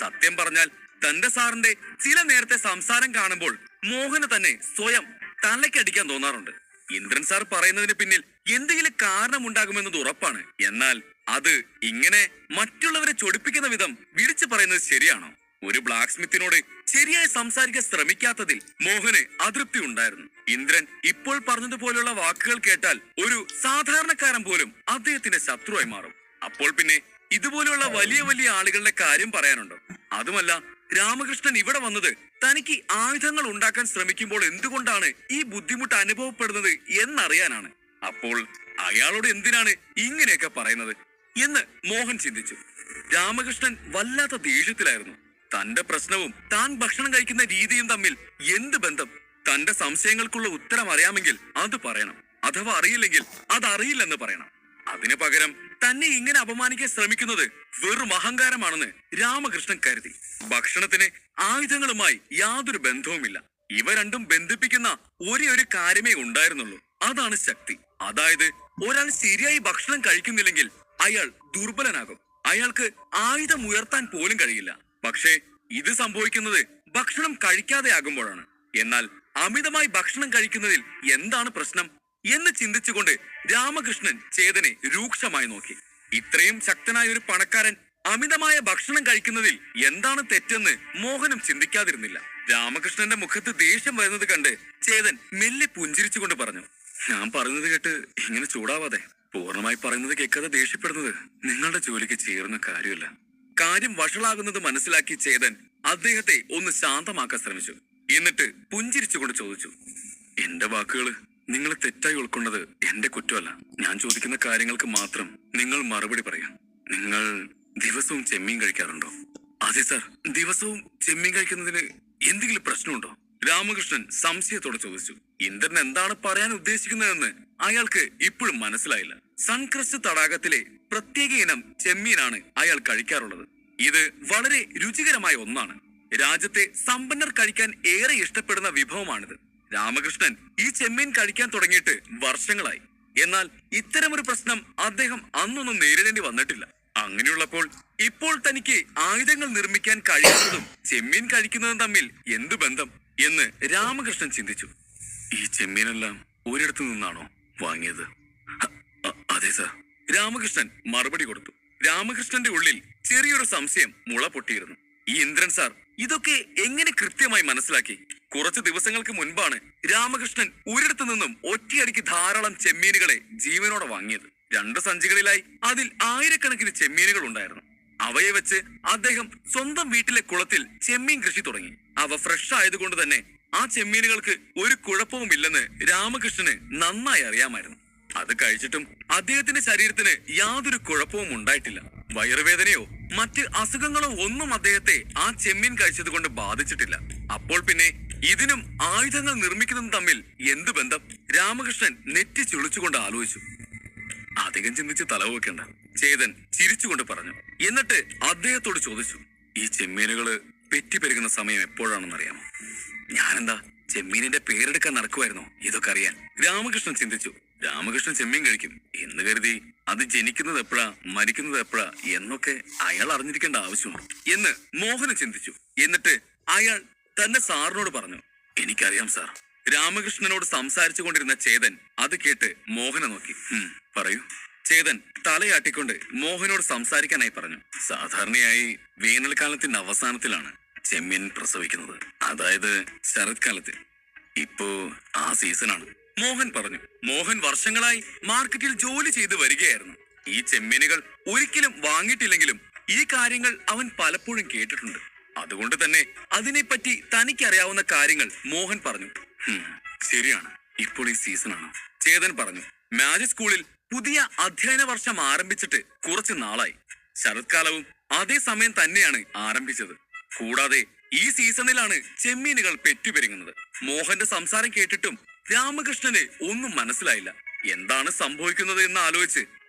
സത്യം പറഞ്ഞാൽ തന്റെ സാറിന്റെ ചില നേരത്തെ സംസാരം കാണുമ്പോൾ മോഹന് തന്നെ സ്വയം തലയ്ക്കടിക്കാൻ തോന്നാറുണ്ട്. ഇന്ദ്രൻ സാർ പറയുന്നതിന് പിന്നിൽ എന്തെങ്കിലും കാരണമുണ്ടാകുമെന്നത് ഉറപ്പാണ്. എന്നാൽ അത് ഇങ്ങനെ മറ്റുള്ളവരെ ചൊടിപ്പിക്കുന്ന വിധം വിളിച്ചു പറയുന്നത് ശരിയാണോ? ഒരു ബ്ലാക്ക് സ്മിത്തിനോട് ശരിയായി സംസാരിക്കാൻ ശ്രമിക്കാത്തതിൽ മോഹന് അതൃപ്തി ഉണ്ടായിരുന്നു. ഇന്ദ്രൻ ഇപ്പോൾ പറഞ്ഞതുപോലുള്ള വാക്കുകൾ കേട്ടാൽ ഒരു സാധാരണക്കാരൻ പോലും അദ്ദേഹത്തിന്റെ ശത്രുവായി മാറും. അപ്പോൾ പിന്നെ ഇതുപോലെയുള്ള വലിയ വലിയ ആളുകളുടെ കാര്യം പറയാനുണ്ടോ? അതുമല്ല, രാമകൃഷ്ണൻ ഇവിടെ വന്നത് തനിക്ക് ആയുധങ്ങൾ ഉണ്ടാക്കാൻ ശ്രമിക്കുമ്പോൾ എന്തുകൊണ്ടാണ് ഈ ബുദ്ധിമുട്ട് അനുഭവപ്പെടുന്നത് എന്നറിയാനാണ്. അപ്പോൾ അയാളോട് എന്തിനാണ് ഇങ്ങനെയൊക്കെ പറയുന്നത് എന്ന് മോഹൻ ചിന്തിച്ചു. രാമകൃഷ്ണൻ വല്ലാത്ത ദേഷ്യത്തിലായിരുന്നു. തന്റെ പ്രശ്നവും താൻ ഭക്ഷണം കഴിക്കുന്ന രീതിയും തമ്മിൽ എന്ത് ബന്ധം? തന്റെ സംശയങ്ങൾക്കുള്ള ഉത്തരം അറിയാമെങ്കിൽ അത് പറയണം. അഥവാ അറിയില്ലെങ്കിൽ അതറിയില്ലെന്ന് പറയണം. അതിനു പകരം തന്നെ ഇങ്ങനെ അപമാനിക്കാൻ ശ്രമിക്കുന്നത് വെറും അഹങ്കാരമാണെന്ന് രാമകൃഷ്ണൻ കരുതി. ഭക്ഷണത്തിന് ആയുധങ്ങളുമായി യാതൊരു ബന്ധവുമില്ല. ഇവ രണ്ടും ബന്ധിപ്പിക്കുന്ന ഒരേ ഒരു കാര്യമേ ഉണ്ടായിരുന്നുള്ളൂ. അതാണ് ശക്തി. അതായത് ഒരാൾ ശരിയായി ഭക്ഷണം കഴിക്കുന്നില്ലെങ്കിൽ അയാൾ ദുർബലനാകും. അയാൾക്ക് ആയുധം ഉയർത്താൻ പോലും കഴിയില്ല. പക്ഷേ ഇത് സംഭവിക്കുന്നത് ഭക്ഷണം കഴിക്കാതെ ആകുമ്പോഴാണ്. എന്നാൽ അമിതമായി ഭക്ഷണം കഴിക്കുന്നതിൽ എന്താണ് പ്രശ്നം എന്ന് ചിന്തിച്ചുകൊണ്ട് രാമകൃഷ്ണൻ ചേതനെ രൂക്ഷമായി നോക്കി. ഇത്രയും ശക്തനായ ഒരു പണക്കാരൻ അമിതമായ ഭക്ഷണം കഴിക്കുന്നതിൽ എന്താണ് തെറ്റെന്ന് മോഹനും ചിന്തിക്കാതിരുന്നില്ല. രാമകൃഷ്ണന്റെ മുഖത്ത് ദേഷ്യം വരുന്നത് കണ്ട് ചേതൻ മെല്ലെ പുഞ്ചിരിച്ചുകൊണ്ട് പറഞ്ഞു, ഞാൻ പറയുന്നത് കേട്ട് ഇങ്ങനെ ചൂടാവാതെ. പൂർണ്ണമായി പറയുന്നത് കേൾക്കാതെ ദേഷ്യപ്പെടുന്നത് നിങ്ങളുടെ ജോലിക്ക് ചേർന്ന കാര്യമല്ല. കാര്യം വഷളാകുന്നത് മനസ്സിലാക്കി ചേതൻ അദ്ദേഹത്തെ ഒന്ന് ശാന്തമാക്കാൻ ശ്രമിച്ചു. എന്നിട്ട് പുഞ്ചിരിച്ചുകൊണ്ട് ചോദിച്ചു, എന്റെ വാക്കുകള് നിങ്ങൾ തെറ്റായി ഉൾക്കൊണ്ടത് എന്റെ കുറ്റമല്ല. ഞാൻ ചോദിക്കുന്ന കാര്യങ്ങൾക്ക് മാത്രം നിങ്ങൾ മറുപടി പറയാം. നിങ്ങൾ ദിവസവും ചെമ്മീൻ കഴിക്കാറുണ്ടോ? അതെ സാർ, ദിവസവും ചെമ്മീൻ കഴിക്കുന്നതിന് എന്തെങ്കിലും പ്രശ്നമുണ്ടോ? രാമകൃഷ്ണൻ സംശയത്തോടെ ചോദിച്ചു. ഇന്ദ്രൻ എന്താണ് പറയാൻ ഉദ്ദേശിക്കുന്നതെന്ന് അയാൾക്ക് ഇപ്പോഴും മനസ്സിലായില്ല. സൺക്രസ്റ്റ് തടാകത്തിലെ പ്രത്യേക ഇനം ചെമ്മീനാണ് അയാൾ കഴിക്കാറുള്ളത്. ഇത് വളരെ രുചികരമായ ഒന്നാണ്. രാജ്യത്തെ സമ്പന്നർ കഴിക്കാൻ ഏറെ ഇഷ്ടപ്പെടുന്ന വിഭവമാണിത്. രാമകൃഷ്ണൻ ഈ ചെമ്മീൻ കഴിക്കാൻ തുടങ്ങിയിട്ട് വർഷങ്ങളായി. എന്നാൽ ഇത്തരമൊരു പ്രശ്നം അദ്ദേഹം അന്നൊന്നും നേരിടേണ്ടി വന്നിട്ടില്ല. അങ്ങനെയുള്ളപ്പോൾ ഇപ്പോൾ തനിക്ക് ആയുധങ്ങൾ നിർമ്മിക്കാൻ കഴിയാത്തതും ചെമ്മീൻ കഴിക്കുന്നതും തമ്മിൽ എന്തു ബന്ധം എന്ന് രാമകൃഷ്ണൻ ചിന്തിച്ചു. ഈ ചെമ്മീനെല്ലാം ഒരിടത്തു നിന്നാണോ വാങ്ങിയത്? അതെ സാർ, രാമകൃഷ്ണൻ മറുപടി കൊടുത്തു. രാമകൃഷ്ണന്റെ ഉള്ളിൽ ചെറിയൊരു സംശയം മുള പൊട്ടിയിരുന്നു. ഈ ഇന്ദ്രൻ സാർ ഇതൊക്കെ എങ്ങനെ കൃത്യമായി മനസ്സിലാക്കി? കുറച്ചു ദിവസങ്ങൾക്ക് മുൻപാണ് രാമകൃഷ്ണൻ ഒരിടത്തു നിന്നും ഒറ്റയടിക്ക് ധാരാളം ചെമ്മീനുകളെ ജീവനോടെ വാങ്ങിയത്. 2 സഞ്ചികളിലായി അതിൽ ആയിരക്കണക്കിന് ചെമ്മീനുകൾ ഉണ്ടായിരുന്നു. അവയെ വെച്ച് അദ്ദേഹം സ്വന്തം വീട്ടിലെ കുളത്തിൽ ചെമ്മീൻ കൃഷി തുടങ്ങി. അവ ഫ്രഷ് ആയതുകൊണ്ട് തന്നെ ആ ചെമ്മീനുകൾക്ക് ഒരു കുഴപ്പവുമില്ലെന്ന് രാമകൃഷ്ണന് നന്നായി അറിയാമായിരുന്നു. അത് കഴിച്ചിട്ടും അദ്ദേഹത്തിന്റെ ശരീരത്തിന് യാതൊരു കുഴപ്പവും ഉണ്ടായിട്ടില്ല. വയറുവേദനയോ മറ്റ് അസുഖങ്ങളോ ഒന്നും അദ്ദേഹത്തെ ആ ചെമ്മീൻ കഴിച്ചത് കൊണ്ട് ബാധിച്ചിട്ടില്ല. അപ്പോൾ പിന്നെ ഇതിനും ആയുധങ്ങൾ നിർമ്മിക്കുന്നതും തമ്മിൽ എന്ത് ബന്ധം? രാമകൃഷ്ണൻ നെറ്റി ചുളിച്ചുകൊണ്ട് ആലോചിച്ചു. അധികം ചിന്തിച്ച് തലവെക്കണ്ട, ചേതൻ ചിരിച്ചുകൊണ്ട് പറഞ്ഞു. എന്നിട്ട് അദ്ദേഹത്തോട് ചോദിച്ചു, ഈ ചെമ്മീനുകള് പെറ്റുപെരുകുന്ന സമയം എപ്പോഴാണെന്നറിയാമോ? ഞാനെന്താ ചെമ്മീനിന്റെ പേരെടുക്കാൻ നടക്കുമായിരുന്നോ ഇതൊക്കെ അറിയാൻ? രാമകൃഷ്ണൻ ചിന്തിച്ചു. രാമകൃഷ്ണൻ ചെമ്മീൻ കഴിക്കും എന്ന് കരുതി അത് ജനിക്കുന്നത് എപ്പോഴാ മരിക്കുന്നത് എപ്പോഴാ എന്നൊക്കെ അയാൾ അറിഞ്ഞിരിക്കേണ്ട ആവശ്യമുണ്ട് എന്ന് മോഹന് ചിന്തിച്ചു. എന്നിട്ട് അയാൾ തന്റെ സാറിനോട് പറഞ്ഞു, എനിക്കറിയാം സാർ. രാമകൃഷ്ണനോട് സംസാരിച്ചു കൊണ്ടിരുന്ന ചേതൻ അത് കേട്ട് മോഹനെ നോക്കി. പറയൂ. ചേതൻ തലയാട്ടിക്കൊണ്ട് മോഹനോട് സംസാരിക്കാനായി പറഞ്ഞു. സാധാരണയായി വേനൽക്കാലത്തിന്റെ അവസാനത്തിലാണ് ചെമ്മീൻ പ്രസവിക്കുന്നത്, അതായത് ശരത്കാലത്തിൽ. ഇപ്പോ ആ സീസണാണ്, മോഹൻ പറഞ്ഞു. മോഹൻ വർഷങ്ങളായി മാർക്കറ്റിൽ ജോലി ചെയ്ത് വരികയായിരുന്നു. ഈ ചെമ്മീനുകൾ ഒരിക്കലും വാങ്ങിയിട്ടില്ലെങ്കിലും ഈ കാര്യങ്ങൾ അവൻ പലപ്പോഴും കേട്ടിട്ടുണ്ട്. അതുകൊണ്ട് തന്നെ അതിനെപ്പറ്റി തനിക്കറിയാവുന്ന കാര്യങ്ങൾ മോഹൻ പറഞ്ഞു. ശരിയാണ്, ഇപ്പോൾ ഈ സീസണാണ്, ചേതൻ പറഞ്ഞു. മാജിക് സ്കൂളിൽ പുതിയ അധ്യയന വർഷം ആരംഭിച്ചിട്ട് കുറച്ച് നാളായി. ശരത്കാലവും അതേ സമയം തന്നെയാണ് ആരംഭിച്ചത്. കൂടാതെ ഈ സീസണിലാണ് ചെമ്മീനുകൾ പെറ്റുപെരുങ്ങുന്നത്. മോഹന്റെ സംസാരം കേട്ടിട്ടും രാമകൃഷ്ണന് ഒന്നും മനസ്സിലായില്ല. എന്താണ് സംഭവിക്കുന്നത് എന്ന് ആലോചിച്ച്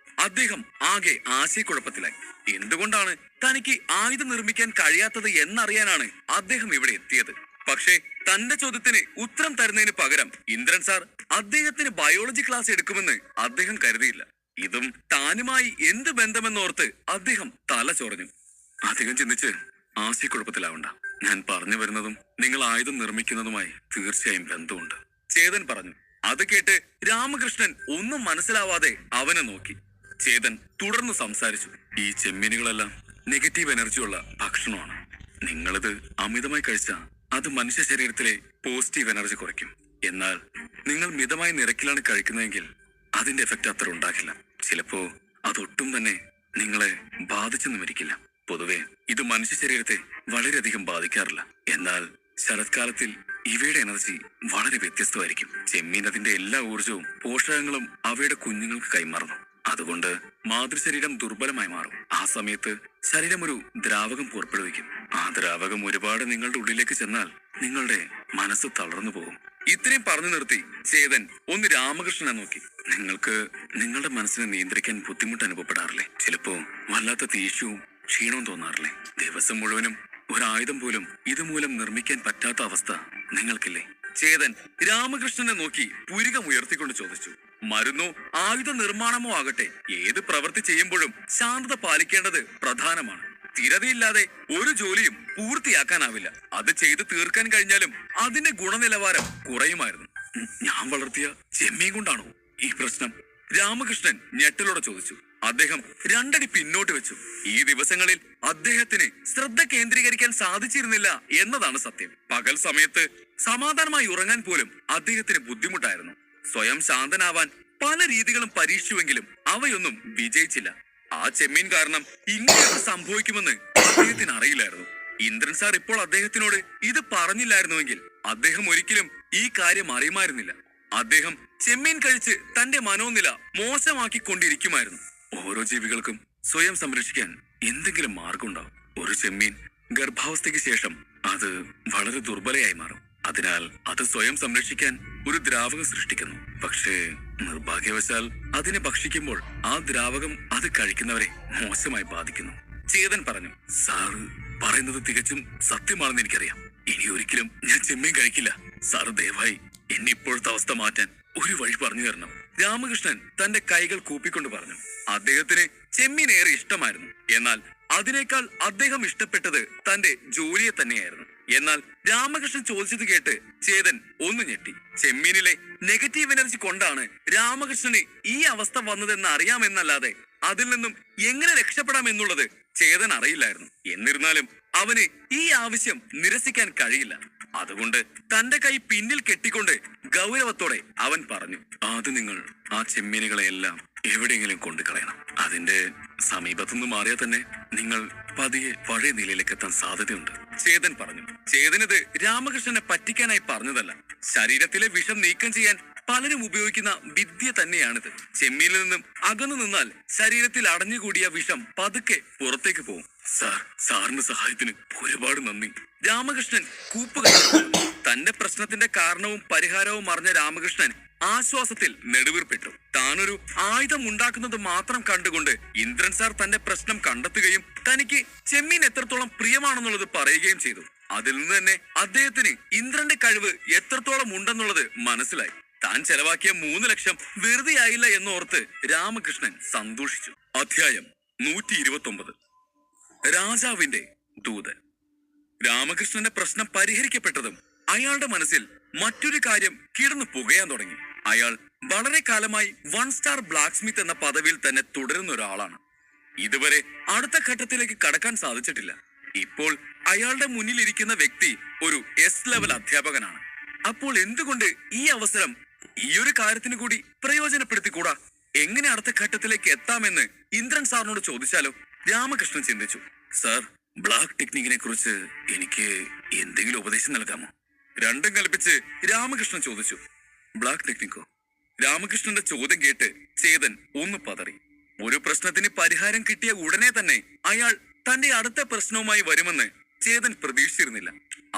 അദ്ദേഹം ആകെ ആശയക്കുഴപ്പത്തിലായി. എന്തുകൊണ്ടാണ് തനിക്ക് ആയുധം നിർമ്മിക്കാൻ കഴിയാത്തത് എന്നറിയാനാണ് അദ്ദേഹം ഇവിടെ എത്തിയത്. പക്ഷേ തന്റെ ചോദ്യത്തിന് ഉത്തരം തരുന്നതിന് പകരം ഇന്ദ്രൻ സാർ അദ്ദേഹത്തിന് ബയോളജി ക്ലാസ് എടുക്കുമെന്ന് അദ്ദേഹം കരുതിയില്ല. ഇതും താനുമായി എന്ത് ബന്ധമെന്നോർത്ത് അദ്ദേഹം തല ചൊറഞ്ഞു. അധികം ചിന്തിച്ച് ആശയക്കുഴപ്പത്തിലാവണ്ട. ഞാൻ പറഞ്ഞു വരുന്നതും നിങ്ങൾ ആയുധം നിർമ്മിക്കുന്നതുമായി തീർച്ചയായും ബന്ധമുണ്ട്, ചേതൻ പറഞ്ഞു. അത് കേട്ട് രാമകൃഷ്ണൻ ഒന്നും മനസ്സിലാവാതെ അവനെ നോക്കി. ചേതൻ തുടർന്ന് സംസാരിച്ചു. ഈ ചെമ്മീനുകളെല്ലാം നെഗറ്റീവ് എനർജിയുള്ള ഭക്ഷണമാണ്. നിങ്ങളിത് അമിതമായി കഴിച്ചാൽ അത് മനുഷ്യ ശരീരത്തിലെ പോസിറ്റീവ് എനർജി കുറയ്ക്കും. എന്നാൽ നിങ്ങൾ മിതമായ നിരക്കിലാണ് കഴിക്കുന്നതെങ്കിൽ അതിന്റെ എഫക്റ്റ് അത്ര ഉണ്ടാകില്ല. ചിലപ്പോ അതൊട്ടും തന്നെ നിങ്ങളെ ബാധിച്ചെന്നും ഇരിക്കില്ല. പൊതുവെ ഇത് മനുഷ്യ ശരീരത്തെ വളരെയധികം ബാധിക്കാറില്ല. എന്നാൽ ശരത്കാലത്തിൽ ഇവയുടെ എനർജി വളരെ വ്യത്യസ്തമായിരിക്കും. ചെമ്മീൻ അതിന്റെ എല്ലാ ഊർജവും പോഷകങ്ങളും അവയുടെ കുഞ്ഞുങ്ങൾക്ക് കൈമാറുന്നു. അതുകൊണ്ട് മാതൃശരീരം ദുർബലമായി മാറും. ആ സമയത്ത് ശരീരം ഒരു ദ്രാവകം പുറപ്പെടുവിക്കും. ആ ദ്രാവകം ഒരുപാട് നിങ്ങളുടെ ഉള്ളിലേക്ക് ചെന്നാൽ നിങ്ങളുടെ മനസ്സ് തളർന്നു പോകും. ഇത്രയും പറഞ്ഞു നിർത്തി ചേതൻ ഒന്ന് രാമകൃഷ്ണനെ നോക്കി. നിങ്ങൾക്ക് നിങ്ങളുടെ മനസ്സിനെ നിയന്ത്രിക്കാൻ ബുദ്ധിമുട്ട് അനുഭവപ്പെടാറില്ലേ? ചിലപ്പോ വല്ലാത്ത ദേഷ്യവും ക്ഷീണവും തോന്നാറില്ലേ? ദിവസം മുഴുവനും ഒരായുധം പോലും ഇതുമൂലം നിർമ്മിക്കാൻ പറ്റാത്ത അവസ്ഥ നിങ്ങൾക്കില്ലേ? ചേതൻ രാമകൃഷ്ണനെ നോക്കി പുരികം ഉയർത്തിക്കൊണ്ട് ചോദിച്ചു. മരുന്നോ ആയുധ നിർമ്മാണമോ ആകട്ടെ, ഏത് പ്രവൃത്തി ചെയ്യുമ്പോഴും ശാന്തത പാലിക്കേണ്ടത് പ്രധാനമാണ്. സ്ഥിരതയില്ലാതെ ഒരു ജോലിയും പൂർത്തിയാക്കാനാവില്ല. അത് ചെയ്ത് തീർക്കാൻ കഴിഞ്ഞാലും അതിന്റെ ഗുണനിലവാരം കുറയുമായിരുന്നു. ഞാൻ വളർത്തിയ ചെമ്മീൻ കൊണ്ടാണോ ഈ പ്രശ്നം? രാമകൃഷ്ണൻ ഞെട്ടലോടെ ചോദിച്ചു. അദ്ദേഹം രണ്ടടി പിന്നോട്ട് വെച്ചു. ഈ ദിവസങ്ങളിൽ അദ്ദേഹത്തിന് ശ്രദ്ധ കേന്ദ്രീകരിക്കാൻ സാധിച്ചിരുന്നില്ല എന്നതാണ് സത്യം. പകൽ സമയത്ത് സമാധാനമായി ഉറങ്ങാൻ പോലും അദ്ദേഹത്തിന് ബുദ്ധിമുട്ടായിരുന്നു. സ്വയം ശാന്തനാവാൻ പല രീതികളും പരീക്ഷിച്ചുവെങ്കിലും അവയൊന്നും വിജയിച്ചില്ല. ആ ചെമ്മീൻ കാരണം ഇങ്ങനെയൊക്കെ സംഭവിക്കുമെന്ന് അദ്ദേഹത്തിന് അറിയില്ലായിരുന്നു. ഇന്ദ്രൻ സാർ ഇപ്പോൾ അദ്ദേഹത്തിനോട് ഇത് പറഞ്ഞില്ലായിരുന്നുവെങ്കിൽ അദ്ദേഹം ഒരിക്കലും ഈ കാര്യം അറിയുമായിരുന്നില്ല. അദ്ദേഹം ചെമ്മീൻ കഴിച്ച് തന്റെ മനോനില മോശമാക്കിക്കൊണ്ടിരിക്കുമായിരുന്നു. ഓരോ ജീവികൾക്കും സ്വയം സംരക്ഷിക്കാൻ എന്തെങ്കിലും മാർഗമുണ്ടാവും. ഒരു ചെമ്മീൻ ഗർഭാവസ്ഥയ്ക്ക് ശേഷം അത് വളരെ ദുർബലയായി മാറും. അതിനാൽ അത് സ്വയം സംരക്ഷിക്കാൻ ഒരു ദ്രാവകം സൃഷ്ടിക്കുന്നു. പക്ഷേ നിർഭാഗ്യവശാൽ അതിനെ ഭക്ഷിക്കുമ്പോൾ ആ ദ്രാവകം അത് കഴിക്കുന്നവരെ മോശമായി ബാധിക്കുന്നു, ചേതൻ പറഞ്ഞു. സാറ് പറയുന്നത് തികച്ചും സത്യമാണെന്ന് എനിക്കറിയാം. ഇനി ഒരിക്കലും ഞാൻ ചെമ്മീൻ കഴിക്കില്ല. സാർ ദയവായി എന്നെ ഇപ്പോഴത്തെ അവസ്ഥ മാറ്റാൻ ഒരു വഴി പറഞ്ഞു തരണം, രാമകൃഷ്ണൻ തന്റെ കൈകൾ കൂപ്പിക്കൊണ്ട് പറഞ്ഞു. അദ്ദേഹത്തിന് ചെമ്മീൻ ഏറെ ഇഷ്ടമായിരുന്നു. എന്നാൽ അതിനേക്കാൾ അദ്ദേഹം ഇഷ്ടപ്പെട്ടത് തന്റെ ജോലിയെ തന്നെയായിരുന്നു. എന്നാൽ രാമകൃഷ്ണൻ ചോദിച്ചത് കേട്ട് ചേതൻ ഒന്ന് ഞെട്ടി. ചെമ്മീനിലെ നെഗറ്റീവ് എനർജി കൊണ്ടാണ് രാമകൃഷ്ണന് ഈ അവസ്ഥ വന്നതെന്ന് അറിയാമെന്നല്ലാതെ അതിൽ നിന്നും എങ്ങനെ രക്ഷപ്പെടാമെന്നുള്ളത് ചേതൻ അറിയില്ലായിരുന്നു. എന്നിരുന്നാലും അവന് ഈ ആവശ്യം നിരസിക്കാൻ കഴിയില്ല. അതുകൊണ്ട് തന്റെ കൈ പിന്നിൽ കെട്ടിക്കൊണ്ട് ഗൗരവത്തോടെ അവൻ പറഞ്ഞു. ആദ്യം നിങ്ങൾ ആ ചെമ്മീനുകളെയെല്ലാം എവിടെയെങ്കിലും കൊണ്ടുകളയണം. അതിന്റെ സമീപത്തുനിന്ന് മാറിയാൽ തന്നെ നിങ്ങൾ പതിയെ പഴയ നിലയിലേക്ക് എത്താൻ സാധ്യതയുണ്ട്, ചേതൻ പറഞ്ഞു. ചേതനത് രാമകൃഷ്ണനെ പറ്റിക്കാനായി പറഞ്ഞതല്ല. ശരീരത്തിലെ വിഷം നീക്കം ചെയ്യാൻ പലരും ഉപയോഗിക്കുന്ന വിദ്യ തന്നെയാണിത്. ചെമ്മീനിൽ നിന്നും അകന്നു നിന്നാൽ ശരീരത്തിൽ അടഞ്ഞുകൂടിയ വിഷം പതുക്കെ പുറത്തേക്ക് പോകും. സാറിന്റെ സഹായത്തിന് ഒരുപാട് നന്ദി, രാമകൃഷ്ണൻ കൂപ്പുകൾ. തന്റെ പ്രശ്നത്തിന്റെ കാരണവും പരിഹാരവും അറിഞ്ഞ രാമകൃഷ്ണൻ ആശ്വാസത്തിൽ നെടുവീർപ്പെട്ടു. താനൊരു ആയുധം ഉണ്ടാക്കുന്നത് മാത്രം കണ്ടുകൊണ്ട് ഇന്ദ്രൻ സാർ തന്റെ പ്രശ്നം കണ്ടെത്തുകയും തനിക്ക് ചെമ്മീൻ എത്രത്തോളം പ്രിയമാണെന്നുള്ളത് പറയുകയും ചെയ്തു. അതിൽ നിന്ന് തന്നെ അദ്ദേഹത്തിന് ഇന്ദ്രന്റെ കഴിവ് എത്രത്തോളം ഉണ്ടെന്നുള്ളത് മനസ്സിലായി. താൻ ചെലവാക്കിയ 3 ലക്ഷം വെറുതെയായില്ല എന്നോർത്ത് രാമകൃഷ്ണൻ സന്തോഷിച്ചു. അധ്യായം 129. രാജാവിന്റെ ദൂതൻ. രാമകൃഷ്ണന്റെ പ്രശ്നം പരിഹരിക്കപ്പെട്ടതും അയാളുടെ മനസ്സിൽ മറ്റൊരു കാര്യം കിടന്നു പുകയാൻ തുടങ്ങി. അയാൾ വളരെ കാലമായി 1 സ്റ്റാർ ബ്ലാക്ക് സ്മിത്ത് എന്ന പദവിയിൽ തന്നെ തുടരുന്ന ഒരാളാണ്. ഇതുവരെ അടുത്ത ഘട്ടത്തിലേക്ക് കടക്കാൻ സാധിച്ചിട്ടില്ല. ഇപ്പോൾ അയാളുടെ മുന്നിലിരിക്കുന്ന വ്യക്തി ഒരു എസ് ലെവൽ അധ്യാപകനാണ്. അപ്പോൾ എന്തുകൊണ്ട് ഈ അവസരം ഈ ഒരു കാര്യത്തിന് കൂടി പ്രയോജനപ്പെടുത്തിക്കൂടാ? എങ്ങനെ അടുത്ത ഘട്ടത്തിലേക്ക് എത്താമെന്ന് ഇന്ദ്രൻ സാറിനോട് ചോദിച്ചാലോ? രാമകൃഷ്ണൻ ചിന്തിച്ചു. സാർ, ബ്ലാക്ക് ടെക്നിക്കിനെ കുറിച്ച് എനിക്ക് എന്തെങ്കിലും ഉപദേശം നൽകാമോ? രണ്ടും കൽപ്പിച്ച് രാമകൃഷ്ണൻ ചോദിച്ചു. ബ്ലാക്ക് ടെക്നിക്കോ? രാമകൃഷ്ണന്റെ ചോദ്യം കേട്ട് ചേതൻ ഒന്ന് പതറി. ഒരു പ്രശ്നത്തിന് പരിഹാരം കിട്ടിയ ഉടനെ തന്നെ അയാൾ തന്റെ അടുത്ത പ്രശ്നവുമായി വരുമെന്ന് ചേതൻ പ്രതീക്ഷിച്ചിരുന്നില്ല.